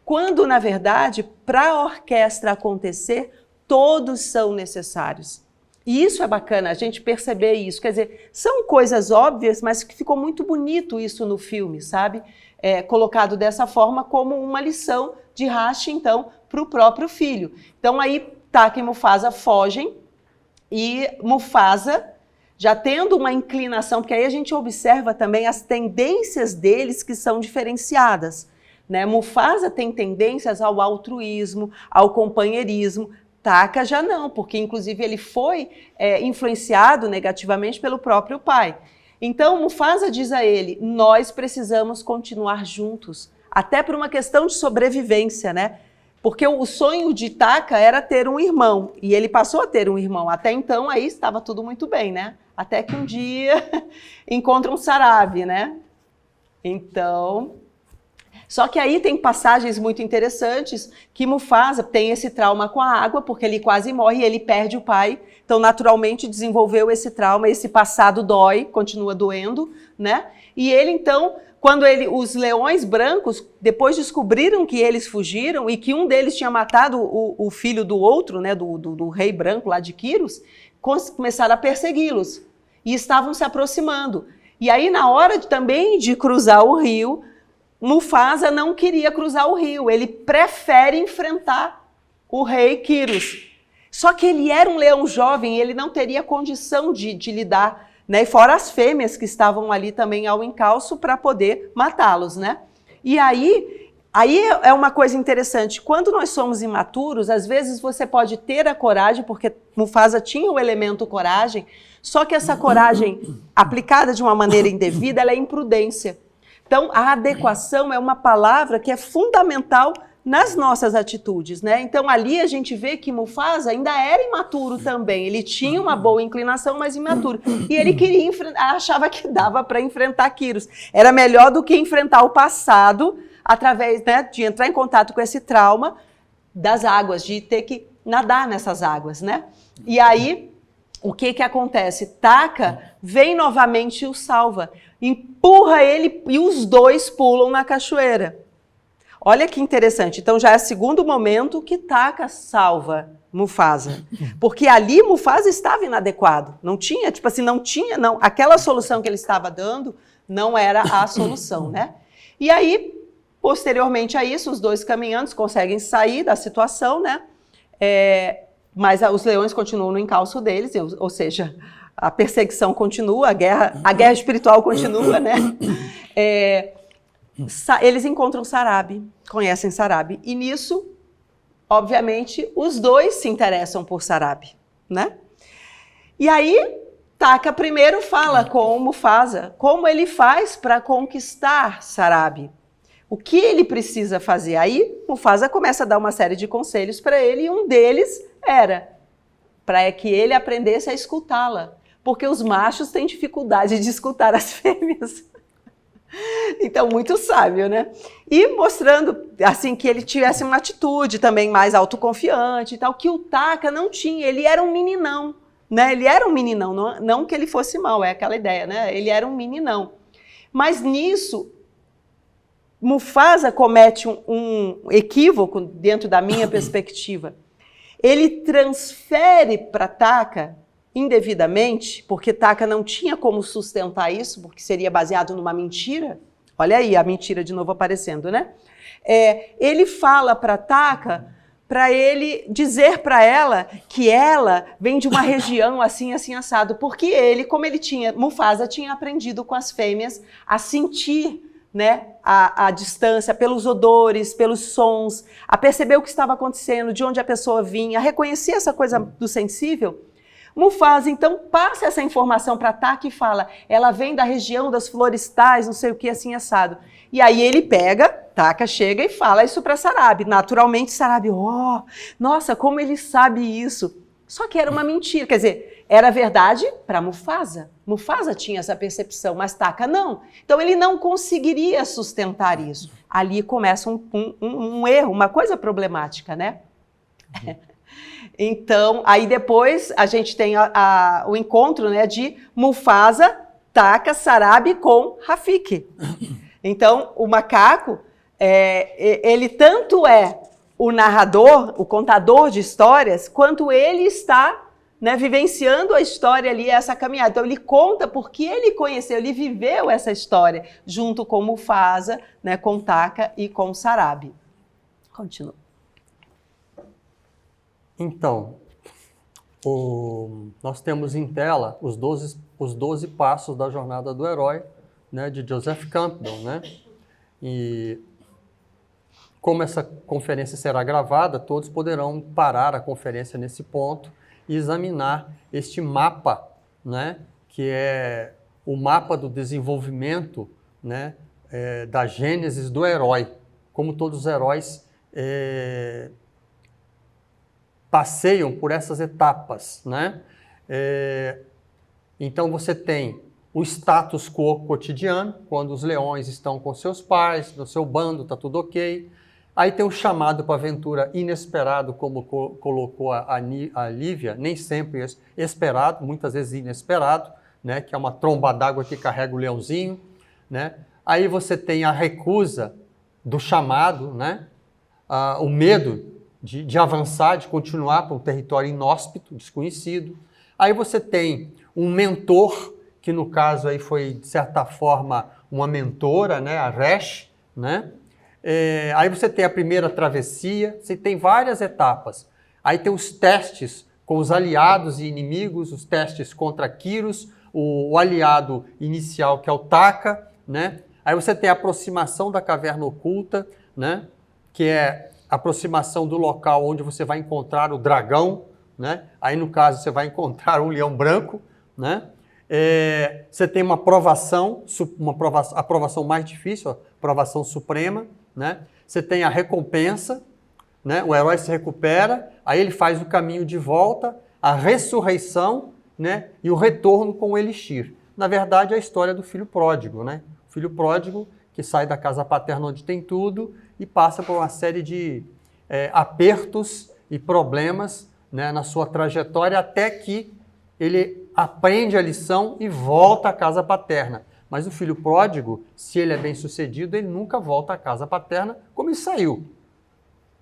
Quando, na verdade, para a orquestra acontecer, todos são necessários. E isso é bacana, a gente perceber isso. Quer dizer, são coisas óbvias, mas que ficou muito bonito isso no filme, sabe? Colocado dessa forma como uma lição de Rashi, então, para o próprio filho. Então, aí Taka e Mufasa fogem, e Mufasa já tendo uma inclinação, porque aí a gente observa também as tendências deles que são diferenciadas, né? Mufasa tem tendências ao altruísmo, ao companheirismo. Taka já não, porque inclusive ele foi influenciado negativamente pelo próprio pai. Então Mufasa diz a ele, nós precisamos continuar juntos, até por uma questão de sobrevivência, né? Porque o sonho de Taka era ter um irmão, e ele passou a ter um irmão. Até então aí estava tudo muito bem, né? Até que um dia encontra um Sarabi, né? Então... Só que aí tem passagens muito interessantes que Mufasa tem esse trauma com a água, porque ele quase morre e ele perde o pai. Então, naturalmente, desenvolveu esse trauma, esse passado dói, continua doendo, né? E ele, então, quando os leões brancos, depois descobriram que eles fugiram e que um deles tinha matado o filho do outro, né, do rei branco lá de Quiros, começaram a persegui-los e estavam se aproximando. E aí, na hora também de cruzar o rio, Mufasa não queria cruzar o rio, ele prefere enfrentar o rei Quiros. Só que ele era um leão jovem e ele não teria condição de lidar, né? E fora as fêmeas que estavam ali também ao encalço para poder matá-los, né? E aí é uma coisa interessante, quando nós somos imaturos, às vezes você pode ter a coragem, porque Mufasa tinha o elemento coragem, só que essa coragem aplicada de uma maneira indevida, ela é imprudência. Então, a adequação é uma palavra que é fundamental nas nossas atitudes, né? Então, ali a gente vê que Mufasa ainda era imaturo também. Ele tinha uma boa inclinação, mas imaturo. E ele queria achava que dava para enfrentar Quiros. Era melhor do que enfrentar o passado através, né, de entrar em contato com esse trauma das águas, de ter que nadar nessas águas, né? E aí, o que acontece? Taka vem novamente e o salva. Empurra ele e os dois pulam na cachoeira. Olha que interessante. Então já é o segundo momento que Taka salva Mufasa. Porque ali Mufasa estava inadequado. Não tinha, aquela solução que ele estava dando não era a solução, né? E aí, posteriormente a isso, os dois caminhantes conseguem sair da situação, né? Mas os leões continuam no encalço deles, ou seja, a perseguição continua, a guerra espiritual continua, né? Eles encontram Sarabi, conhecem Sarabi, e nisso, obviamente, os dois se interessam por Sarabi, né? E aí, Taka primeiro fala com Mufasa como ele faz para conquistar Sarabi. O que ele precisa fazer? Aí, Mufasa começa a dar uma série de conselhos para ele, e um deles era para que ele aprendesse a escutá-la, porque os machos têm dificuldade de escutar as fêmeas. Então, muito sábio, né? E mostrando, assim, que ele tivesse uma atitude também mais autoconfiante e tal, que o Taka não tinha, ele era um meninão, né? Ele era um meninão, não que ele fosse mau, é aquela ideia, né? Ele era um meninão. Mas nisso, Mufasa comete um equívoco dentro da minha perspectiva. Ele transfere para Taka indevidamente, porque Taka não tinha como sustentar isso, porque seria baseado numa mentira. Olha aí a mentira de novo aparecendo, né? Ele fala para Taka, para ele dizer para ela que ela vem de uma região assim, assim, assado, porque Mufasa tinha aprendido com as fêmeas a sentir, né, a distância, pelos odores, pelos sons, a perceber o que estava acontecendo, de onde a pessoa vinha, a reconhecer essa coisa do sensível. Mufasa, então, passa essa informação para Taka e fala, ela vem da região das florestais, não sei o que, assim, assado. E aí ele pega, Taka chega e fala isso para Sarabi. Naturalmente, Sarabi, nossa, como ele sabe isso? Só que era uma mentira, quer dizer, era verdade para Mufasa. Mufasa tinha essa percepção, mas Taka não. Então ele não conseguiria sustentar isso. Ali começa um erro, uma coisa problemática, né? Então, aí depois a gente tem o encontro, né, de Mufasa, Taka, Sarabi com Rafiki. Então, o macaco, ele tanto é o narrador, o contador de histórias, quanto ele está, né, vivenciando a história ali, essa caminhada. Então, ele conta porque ele conheceu, ele viveu essa história, junto com Mufasa, né, com Taka e com Sarabi. Continua. Então, nós temos em tela os 12 passos da jornada do herói, né, de Joseph Campbell, né? E como essa conferência será gravada, todos poderão parar a conferência nesse ponto e examinar este mapa, né, que é o mapa do desenvolvimento, né, da gênese do herói, como todos os heróis passeiam por essas etapas, né? Então você tem o status quo cotidiano, quando os leões estão com seus pais, no seu bando, está tudo ok. Aí tem o chamado para aventura inesperado, como colocou a Lívia, nem sempre esperado, muitas vezes inesperado, né? Que é uma tromba d'água que carrega o leãozinho, né? Aí você tem a recusa do chamado, né? O medo de avançar, de continuar para um território inóspito, desconhecido. Aí você tem um mentor, que no caso aí foi, de certa forma, uma mentora, né? A Resh, né? Aí você tem a primeira travessia, você tem várias etapas. Aí tem os testes com os aliados e inimigos, os testes contra Kyros, o aliado inicial que é o Taka, né? Aí você tem a aproximação da caverna oculta, né? Que é a aproximação do local onde você vai encontrar o dragão, né? Aí no caso você vai encontrar um leão branco, né? Você tem uma aprovação, a aprovação mais difícil, a aprovação suprema, né? Você tem a recompensa, né? O herói se recupera, aí ele faz o caminho de volta, a ressurreição, né? E o retorno com o elixir. Na verdade, é a história do filho pródigo, né? O filho pródigo que sai da casa paterna onde tem tudo e passa por uma série de apertos e problemas, né, na sua trajetória até que ele aprende a lição e volta à casa paterna. Mas o filho pródigo, se ele é bem sucedido, ele nunca volta à casa paterna como ele saiu,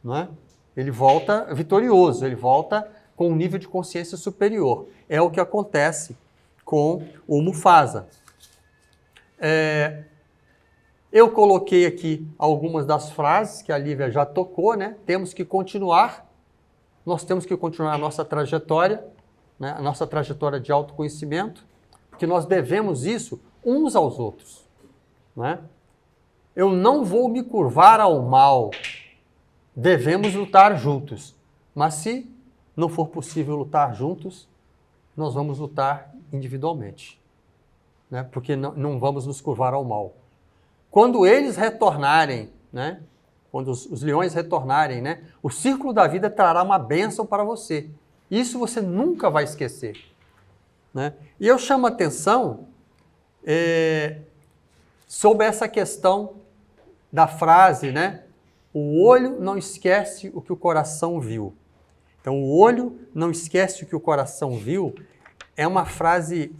não é? Ele volta vitorioso, ele volta com um nível de consciência superior. É o que acontece com o Mufasa. Eu coloquei aqui algumas das frases que a Lívia já tocou, né? Nós temos que continuar a nossa trajetória, né? A nossa trajetória de autoconhecimento, porque nós devemos isso uns aos outros, né? Eu não vou me curvar ao mal, devemos lutar juntos, mas se não for possível lutar juntos, nós vamos lutar individualmente, né? Porque não vamos nos curvar ao mal. Quando eles retornarem, né? Quando os leões retornarem, né? O círculo da vida trará uma bênção para você. Isso você nunca vai esquecer, né? E eu chamo a atenção sobre essa questão da frase, né? O olho não esquece o que o coração viu. Então, o olho não esquece o que o coração viu é uma frase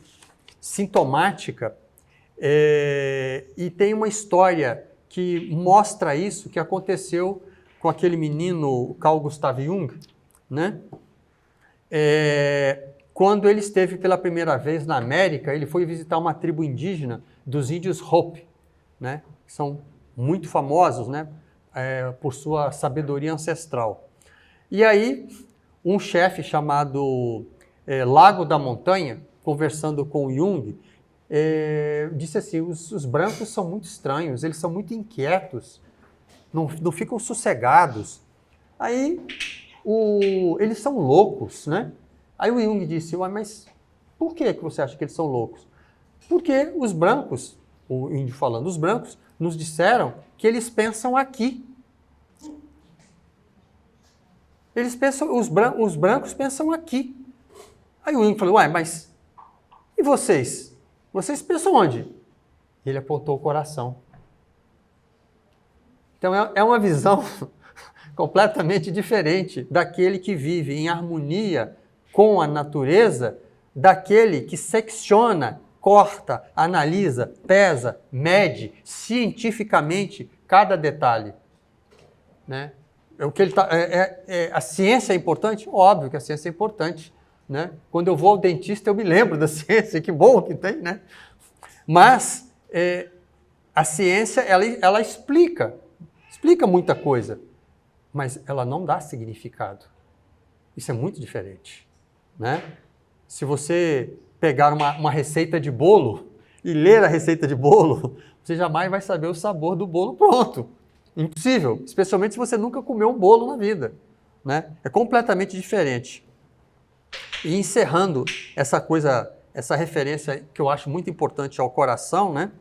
sintomática e tem uma história que mostra isso, que aconteceu com aquele menino, Carl Gustav Jung, né? Quando ele esteve pela primeira vez na América, ele foi visitar uma tribo indígena dos índios Hopi, né? Que são muito famosos, né? Por sua sabedoria ancestral. E aí, um chefe chamado Lago da Montanha, conversando com o Jung, disse assim, os brancos são muito estranhos, eles são muito inquietos, não ficam sossegados. Aí, eles são loucos, né? Aí o Jung disse, mas por que você acha que eles são loucos? Porque os brancos, o índio falando, os brancos nos disseram que eles pensam aqui. Eles pensam, os brancos pensam aqui. Aí o Jung falou, mas e vocês? Vocês pensam onde? Ele apontou o coração. Então é uma visão completamente diferente daquele que vive em harmonia com a natureza, daquele que secciona, corta, analisa, pesa, mede cientificamente cada detalhe, né? A ciência é importante? Óbvio que a ciência é importante, né? Quando eu vou ao dentista, eu me lembro da ciência, que bom que tem, né? Mas a ciência, ela explica muita coisa, mas ela não dá significado. Isso é muito diferente, né? Se você pegar uma receita de bolo e ler a receita de bolo, você jamais vai saber o sabor do bolo pronto. Impossível, especialmente se você nunca comeu um bolo na vida, né? É completamente diferente. E encerrando essa referência que eu acho muito importante ao coração, né?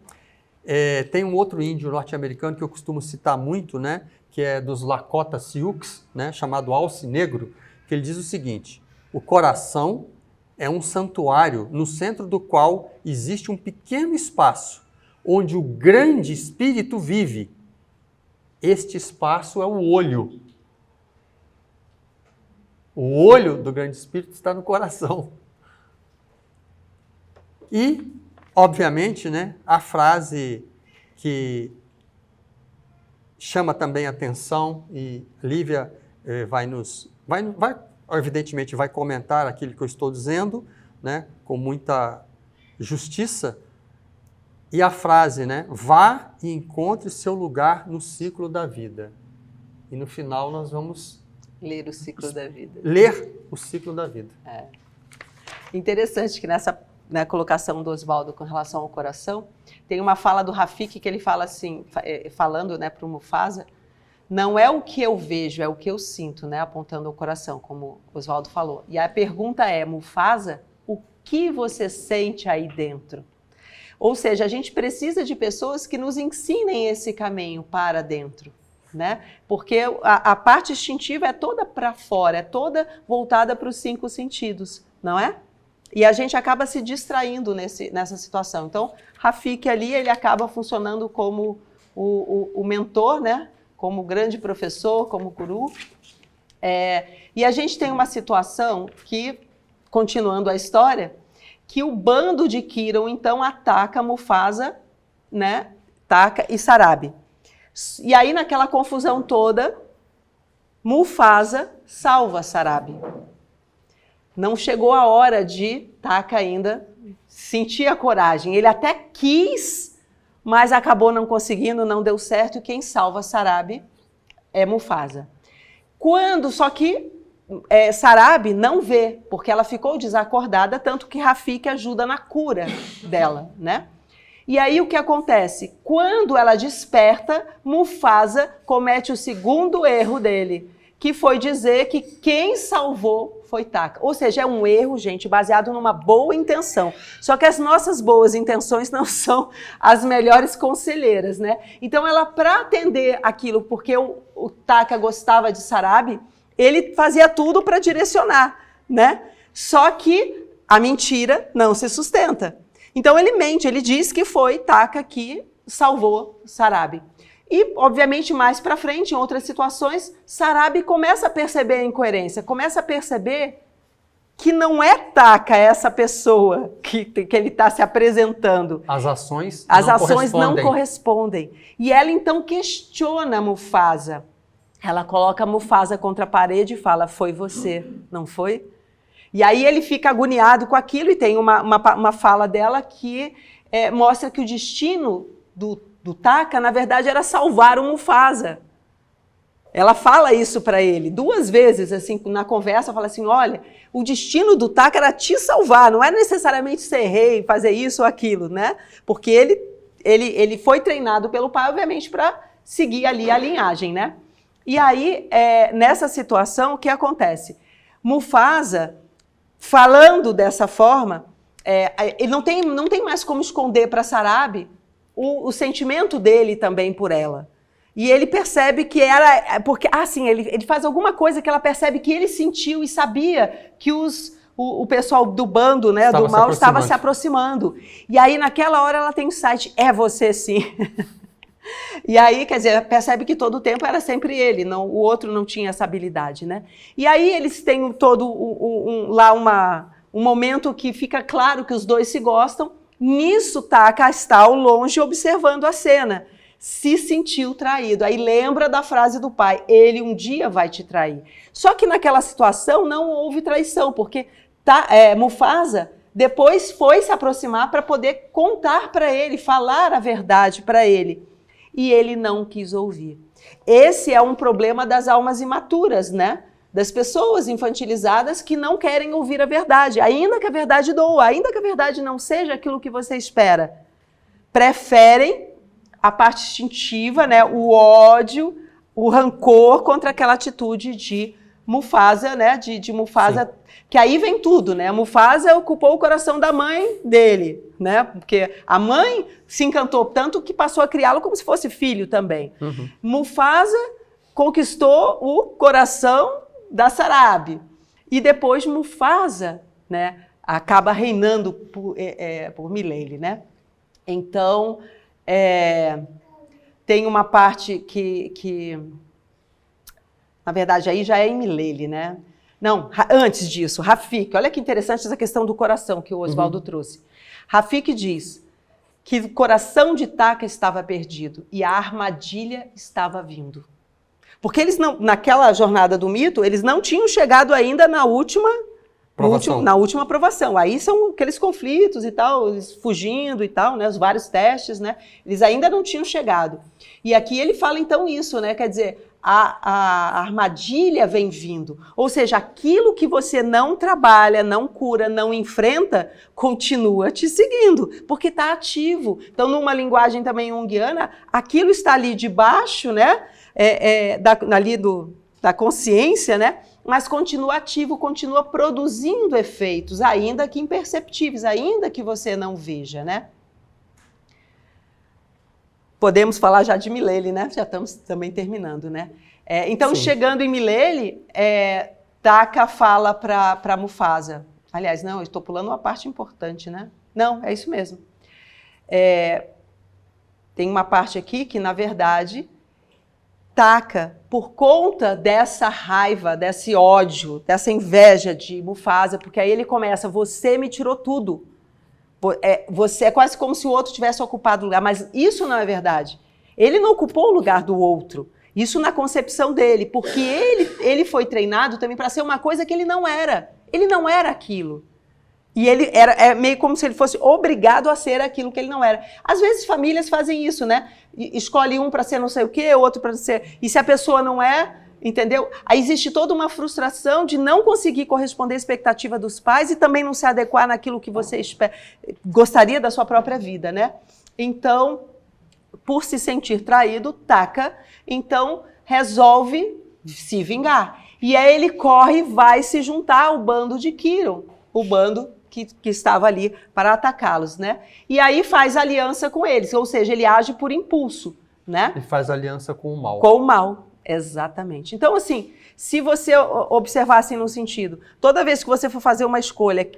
Tem um outro índio norte-americano que eu costumo citar muito, né? Que é dos Lakota Sioux, né? Chamado Alce Negro, que ele diz o seguinte: o coração é um santuário no centro do qual existe um pequeno espaço onde o grande espírito vive. Este espaço é o olho. O olho do grande espírito está no coração. E, obviamente, né, a frase que chama também a atenção, e Lívia evidentemente vai comentar aquilo que eu estou dizendo, né, com muita justiça. E a frase, né, vá e encontre seu lugar no ciclo da vida. E no final nós vamos ler o ciclo da vida. Ler o ciclo da vida. Interessante que nessa colocação do Oswaldo com relação ao coração, tem uma fala do Rafiki que ele fala assim, falando, né, para o Mufasa, não é o que eu vejo, é o que eu sinto, né, apontando ao coração, como o Oswaldo falou. E a pergunta é, Mufasa, o que você sente aí dentro? Ou seja, a gente precisa de pessoas que nos ensinem esse caminho para dentro, né? Porque a parte instintiva é toda para fora, é toda voltada para os 5 sentidos, não é? E a gente acaba se distraindo nessa situação. Então, Rafiki ali, ele acaba funcionando como o mentor, né? Como grande professor, como guru. E a gente tem uma situação que, continuando a história, que o bando de Kiron, então, ataca Mufasa, né? Taka e Sarabi. E aí, naquela confusão toda, Mufasa salva Sarabi. Não chegou a hora de Taka ainda sentir a coragem. Ele até quis, mas acabou não conseguindo, não deu certo. E quem salva Sarabi é Mufasa. Só que Sarabi não vê, porque ela ficou desacordada, tanto que Rafiki ajuda na cura dela, né? E aí o que acontece? Quando ela desperta, Mufasa comete o segundo erro dele, que foi dizer que quem salvou foi Taka. Ou seja, é um erro, gente, baseado numa boa intenção. Só que as nossas boas intenções não são as melhores conselheiras, né? Então ela, para atender aquilo, porque o Taka gostava de Sarabi, ele fazia tudo para direcionar, né? Só que a mentira não se sustenta. Então ele mente, ele diz que foi Taka que salvou Sarabi. E, obviamente, mais para frente, em outras situações, Sarabi começa a perceber a incoerência, começa a perceber que não é Taka essa pessoa que ele está se apresentando. As ações não correspondem. E ela, então, questiona Mufasa. Ela coloca Mufasa contra a parede e fala, foi você, não foi? E aí ele fica agoniado com aquilo e tem uma fala dela que mostra que o destino do Taka, na verdade, era salvar o Mufasa. Ela fala isso para ele 2 vezes, assim, na conversa, fala assim, olha, o destino do Taka era te salvar, não é necessariamente ser rei, fazer isso ou aquilo, né? Porque ele foi treinado pelo pai, obviamente, para seguir ali a linhagem, né? E aí, nessa situação, o que acontece? Mufasa, falando dessa forma, ele não tem mais como esconder para Sarabi o sentimento dele também por ela. E ele percebe que era... Porque, ele faz alguma coisa que ela percebe que ele sentiu e sabia que o pessoal do bando, né, do mal, estava se aproximando. E aí, naquela hora, ela tem insight, é você sim. E aí, quer dizer, percebe que todo o tempo era sempre ele, não, o outro não tinha essa habilidade, né? E aí eles têm todo um momento que fica claro que os dois se gostam. Nisso, Taka está ao longe observando a cena. Se sentiu traído. Aí lembra da frase do pai, ele um dia vai te trair. Só que naquela situação não houve traição, porque Mufasa depois foi se aproximar para poder contar para ele, falar a verdade para ele. E ele não quis ouvir. Esse é um problema das almas imaturas, né? das pessoas infantilizadas que não querem ouvir a verdade, ainda que a verdade doa, ainda que a verdade não seja aquilo que você espera. Preferem a parte instintiva, né, o ódio, o rancor contra aquela atitude de Mufasa, né, de Mufasa, sim, que aí vem tudo, né? Mufasa ocupou o coração da mãe dele, né? Porque a mãe se encantou tanto que passou a criá-lo como se fosse filho também. Uhum. Mufasa conquistou o coração da Sarabi. E depois Mufasa, né, acaba reinando por Milele, né? Então, tem uma parte que, na verdade, aí já é em Milele, né? Não, antes disso, Rafik, olha que interessante essa questão do coração que o Oswaldo trouxe. Rafik diz que o coração de Taka estava perdido e a armadilha estava vindo. Porque eles não, naquela jornada do mito, eles não tinham chegado ainda na última provação. Aí são aqueles conflitos e tal, eles fugindo e tal, né, os vários testes, né? Eles ainda não tinham chegado. E aqui ele fala então isso, né? Quer dizer, a armadilha vem vindo. Ou seja, aquilo que você não trabalha, não cura, não enfrenta, continua te seguindo, porque está ativo. Então, numa linguagem também junguiana, aquilo está ali debaixo, né? Da consciência, né? Mas continua ativo, continua produzindo efeitos, ainda que imperceptíveis, ainda que você não veja, né? Podemos falar já de Milele, né? Já estamos também terminando, né? Então, sim, chegando em Milele, Taka fala para Mufasa. Aliás, não, eu estou pulando uma parte importante, né? Não, é isso mesmo. Tem uma parte aqui que, na verdade, Taka, por conta dessa raiva, desse ódio, dessa inveja de Mufasa, porque aí ele começa, você me tirou tudo. Você é quase como se o outro tivesse ocupado o lugar, mas isso não é verdade. Ele não ocupou o lugar do outro. Isso na concepção dele, porque ele foi treinado também para ser uma coisa que ele não era. Ele não era aquilo. E ele era meio como se ele fosse obrigado a ser aquilo que ele não era. Às vezes famílias fazem isso, né? Escolhe um para ser não sei o quê, outro para ser... E se a pessoa não é, entendeu? Aí existe toda uma frustração de não conseguir corresponder à expectativa dos pais e também não se adequar naquilo que você gostaria da sua própria vida, né? Então, por se sentir traído, Taka, então, resolve se vingar. E aí ele corre e vai se juntar ao bando de Kiron, o bando que estava ali para atacá-los, né? E aí faz aliança com eles, ou seja, ele age por impulso, né? E faz aliança com o mal. Com o mal, exatamente. Então, assim, se você observar assim no sentido, toda vez que você for fazer uma escolha,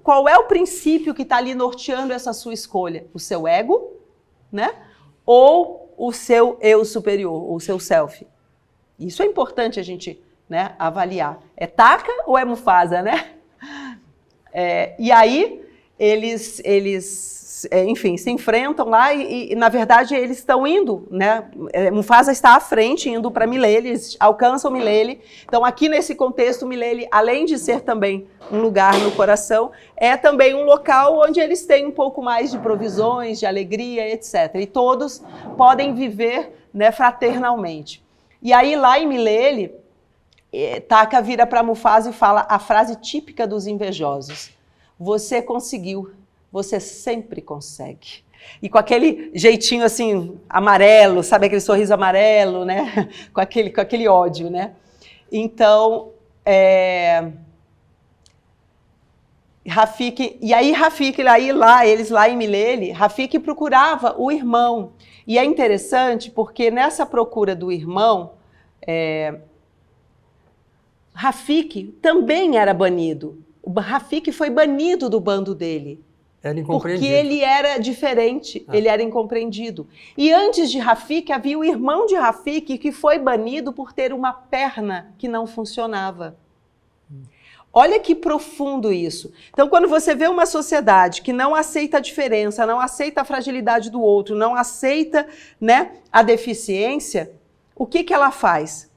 qual é o princípio que está ali norteando essa sua escolha? O seu ego, né? Ou o seu eu superior, ou o seu self? Isso é importante a gente, né, avaliar. É Taka ou é Mufasa, né? E aí, eles enfim, se enfrentam lá e, na verdade, eles estão indo, né? Mufasa está à frente, indo para Milele, eles alcançam Milele. Então, aqui nesse contexto, Milele, além de ser também um lugar no coração, é também um local onde eles têm um pouco mais de provisões, de alegria, etc. E todos podem viver, né, fraternalmente. E aí, lá em Milele, Taka vira para Mufasa e fala a frase típica dos invejosos. Você conseguiu, você sempre consegue. E com aquele jeitinho assim, amarelo, sabe aquele sorriso amarelo, né? Com aquele ódio, né? Então, Rafik, eles lá em Milele, Rafik procurava o irmão. E é interessante porque nessa procura do irmão, Rafik também era banido. O Rafik foi banido do bando dele. Era incompreendido. Porque ele era diferente, ele era incompreendido. E antes de Rafik, havia o irmão de Rafik que foi banido por ter uma perna que não funcionava. Olha que profundo isso. Então, quando você vê uma sociedade que não aceita a diferença, não aceita a fragilidade do outro, não aceita, né, a deficiência, o que ela faz?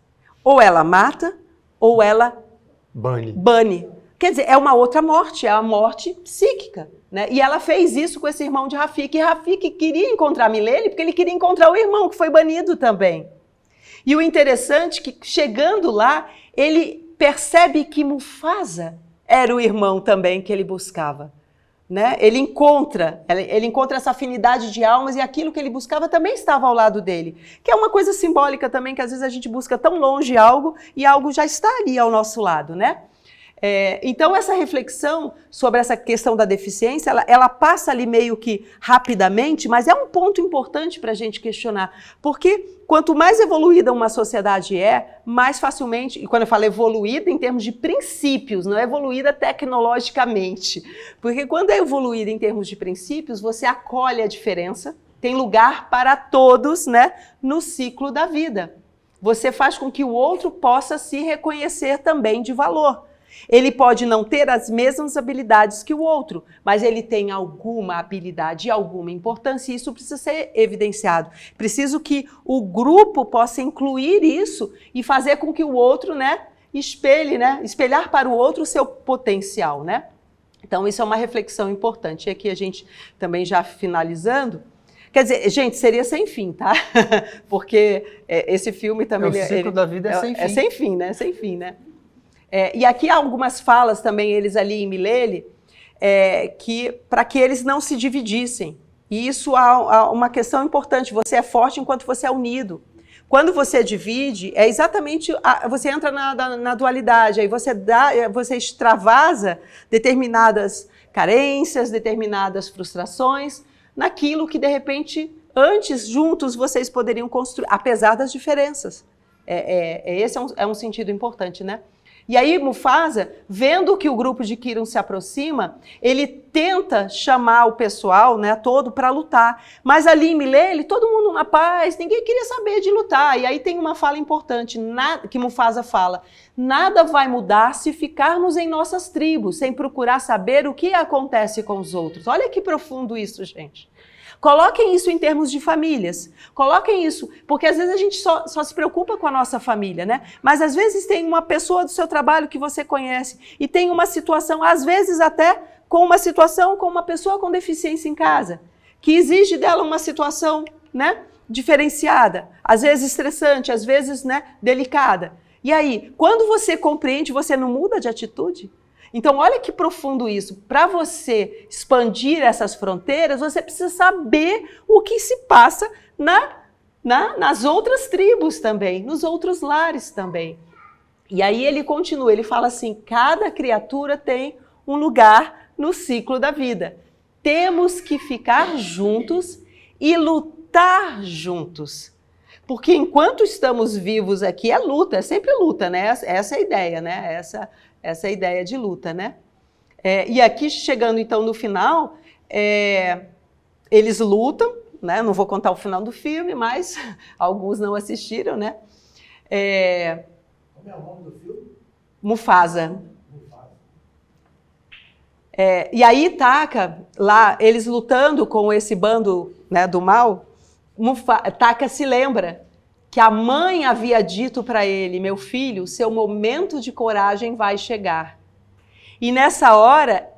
Ou ela mata, ou ela bane. Quer dizer, é uma outra morte, é a morte psíquica, né? E ela fez isso com esse irmão de Rafik. E Rafik queria encontrar Milele porque ele queria encontrar o irmão que foi banido também. E o interessante é que, chegando lá, ele percebe que Mufasa era o irmão também que ele buscava. Né? Ele encontra essa afinidade de almas e aquilo que ele buscava também estava ao lado dele. Que é uma coisa simbólica também, que às vezes a gente busca tão longe algo e algo já está ali ao nosso lado, né? Então, essa reflexão sobre essa questão da deficiência, ela passa ali meio que rapidamente, mas é um ponto importante para a gente questionar. Porque quanto mais evoluída uma sociedade mais facilmente, e quando eu falo evoluída em termos de princípios, não é evoluída tecnologicamente. Porque quando é evoluída em termos de princípios, você acolhe a diferença, tem lugar para todos, né, no ciclo da vida. Você faz com que o outro possa se reconhecer também de valor. Ele pode não ter as mesmas habilidades que o outro, mas ele tem alguma habilidade e alguma importância, e isso precisa ser evidenciado. Preciso que o grupo possa incluir isso e fazer com que o outro, né, espelhar para o outro o seu potencial, né? Então, isso é uma reflexão importante. E aqui a gente também já finalizando. Quer dizer, gente, seria sem fim, tá? Porque esse filme também... O ciclo da vida é sem fim. É sem fim, né? Sem fim, né? E aqui há algumas falas também, eles ali em Milele, para que eles não se dividissem. E isso há uma questão importante, você é forte enquanto você é unido. Quando você divide, é exatamente, você entra na dualidade, aí você extravasa determinadas carências, determinadas frustrações, naquilo que de repente, antes, juntos, vocês poderiam construir, apesar das diferenças. Esse é um sentido importante, né? E aí Mufasa, vendo que o grupo de Kiron se aproxima, ele tenta chamar o pessoal, né, todo para lutar. Mas ali em Milele, todo mundo na paz, ninguém queria saber de lutar. E aí tem uma fala importante que Mufasa fala: nada vai mudar se ficarmos em nossas tribos, sem procurar saber o que acontece com os outros. Olha que profundo isso, gente. Coloquem isso em termos de famílias, coloquem isso, porque às vezes a gente só se preocupa com a nossa família, né? Mas às vezes tem uma pessoa do seu trabalho que você conhece e tem uma situação, às vezes até com uma pessoa com deficiência em casa, que exige dela uma situação, né, diferenciada, às vezes estressante, às vezes, né, delicada. E aí, quando você compreende, você não muda de atitude? Então, olha que profundo isso. Para você expandir essas fronteiras, você precisa saber o que se passa nas outras tribos também, nos outros lares também. E aí ele continua, ele fala assim: cada criatura tem um lugar no ciclo da vida. Temos que ficar juntos e lutar juntos. Porque enquanto estamos vivos aqui, é luta, é sempre luta, né? Essa é a ideia, né? Essa é a ideia de luta, né? E aqui, chegando então no final, eles lutam, né? Não vou contar o final do filme, mas alguns não assistiram, né? Como é o nome do filme? Mufasa. E aí Taka, lá, eles lutando com esse bando, né, do mal, Taka se lembra que a mãe havia dito para ele: meu filho, seu momento de coragem vai chegar. E nessa hora,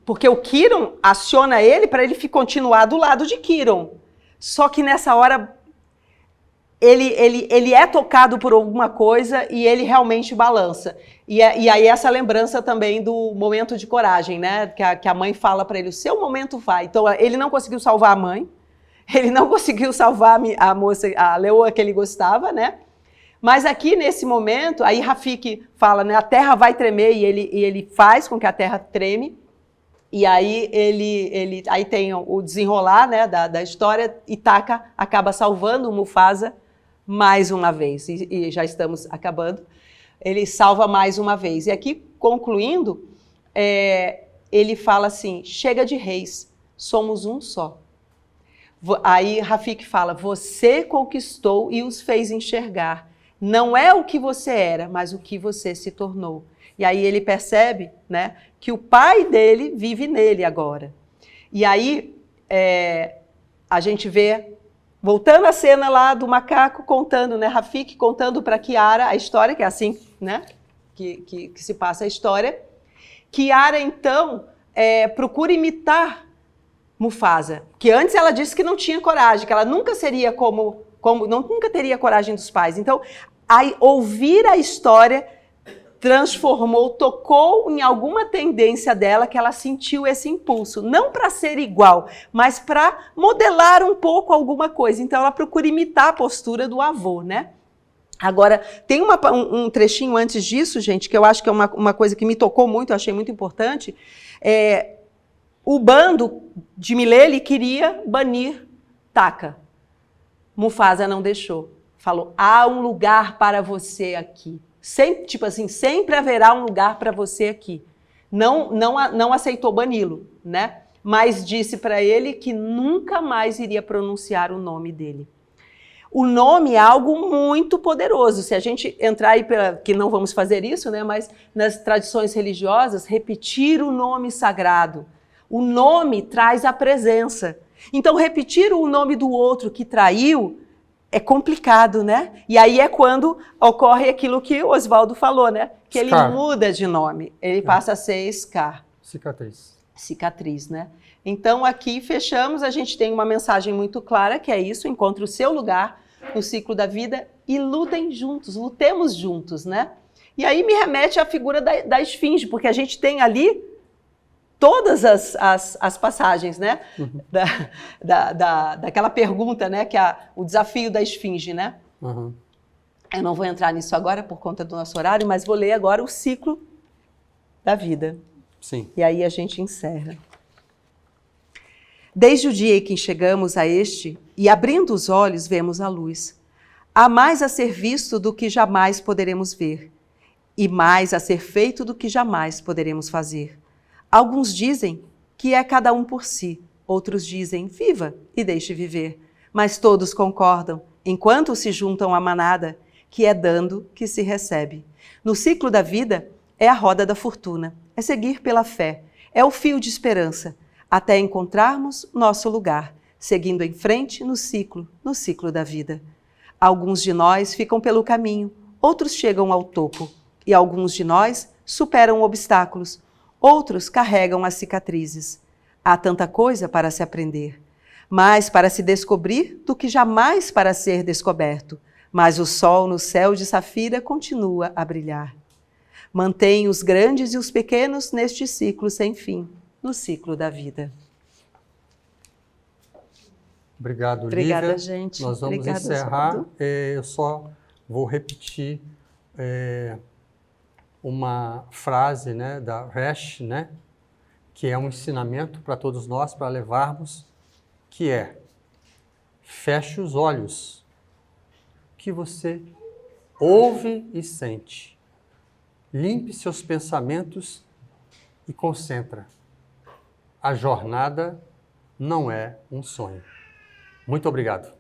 porque o Kiron aciona ele para ele continuar do lado de Kiron. Só que nessa hora, ele é tocado por alguma coisa e ele realmente balança. E aí essa lembrança também do momento de coragem, né? Que a mãe fala para ele: o seu momento vai. Então, ele não conseguiu salvar a mãe. Ele não conseguiu salvar a moça, a leoa que ele gostava, né? Mas aqui, nesse momento, aí Rafiki fala, né? A terra vai tremer, e ele faz com que a terra treme. E aí aí tem o desenrolar, né, da história, e Taka acaba salvando o Mufasa mais uma vez. E já estamos acabando. Ele salva mais uma vez. E aqui, concluindo, ele fala assim: chega de reis, somos um só. Aí Rafiki fala: você conquistou e os fez enxergar. Não é o que você era, mas o que você se tornou. E aí ele percebe, né, que o pai dele vive nele agora. E aí a gente vê, voltando à cena lá do macaco contando, né, Rafiki contando para Kiara a história, que é assim, né, que se passa a história. Kiara, então, procura imitar Mufasa, que antes ela disse que não tinha coragem, que ela nunca seria como como nunca teria coragem dos pais. Então, ouvir a história transformou, tocou em alguma tendência dela que ela sentiu esse impulso. Não para ser igual, mas para modelar um pouco alguma coisa. Então, ela procura imitar a postura do avô, né? Agora, tem um trechinho antes disso, gente, que eu acho que é uma coisa que me tocou muito, eu achei muito importante. O bando de Milele queria banir Taka. Mufasa não deixou. Falou, há um lugar para você aqui. Sempre, tipo assim, sempre haverá um lugar para você aqui. Não aceitou bani-lo, né? Mas disse para ele que nunca mais iria pronunciar o nome dele. O nome é algo muito poderoso. Se a gente entrar aí, que não vamos fazer isso, né? Mas nas tradições religiosas, repetir o nome sagrado. O nome traz a presença. Então, repetir o nome do outro que traiu é complicado, né? E aí é quando ocorre aquilo que o Oswaldo falou, né? Que ele muda de nome. Ele passa a ser Scar. Cicatriz, né? Então, aqui fechamos. A gente tem uma mensagem muito clara, que é isso. Encontre o seu lugar no ciclo da vida e lutem juntos. Lutemos juntos, né? E aí me remete à figura da esfinge, porque a gente tem ali todas as passagens, né? Uhum. Daquela pergunta, né? Que é o desafio da esfinge, né? Uhum. Eu não vou entrar nisso agora por conta do nosso horário, mas vou ler agora o ciclo da vida. Sim. E aí a gente encerra. Desde o dia em que chegamos a este, e abrindo os olhos, vemos a luz. Há mais a ser visto do que jamais poderemos ver, e mais a ser feito do que jamais poderemos fazer. Alguns dizem que é cada um por si, outros dizem viva e deixe viver, mas todos concordam, enquanto se juntam à manada, que é dando que se recebe. No ciclo da vida é a roda da fortuna, é seguir pela fé, é o fio de esperança, até encontrarmos nosso lugar, seguindo em frente no ciclo da vida. Alguns de nós ficam pelo caminho, outros chegam ao topo, e alguns de nós superam obstáculos, outros carregam as cicatrizes. Há tanta coisa para se aprender, mais para se descobrir do que jamais para ser descoberto, mas o sol no céu de safira continua a brilhar. Mantém os grandes e os pequenos neste ciclo sem fim, no ciclo da vida. Obrigado, Obrigada, Lívia. gente. Nós vamos Obrigada, encerrar. Eu só vou repetir uma frase, né, da Resh, né, que é um ensinamento para todos nós, para levarmos, que é: feche os olhos, que você ouve e sente. Limpe seus pensamentos e concentra. A jornada não é um sonho. Muito obrigado.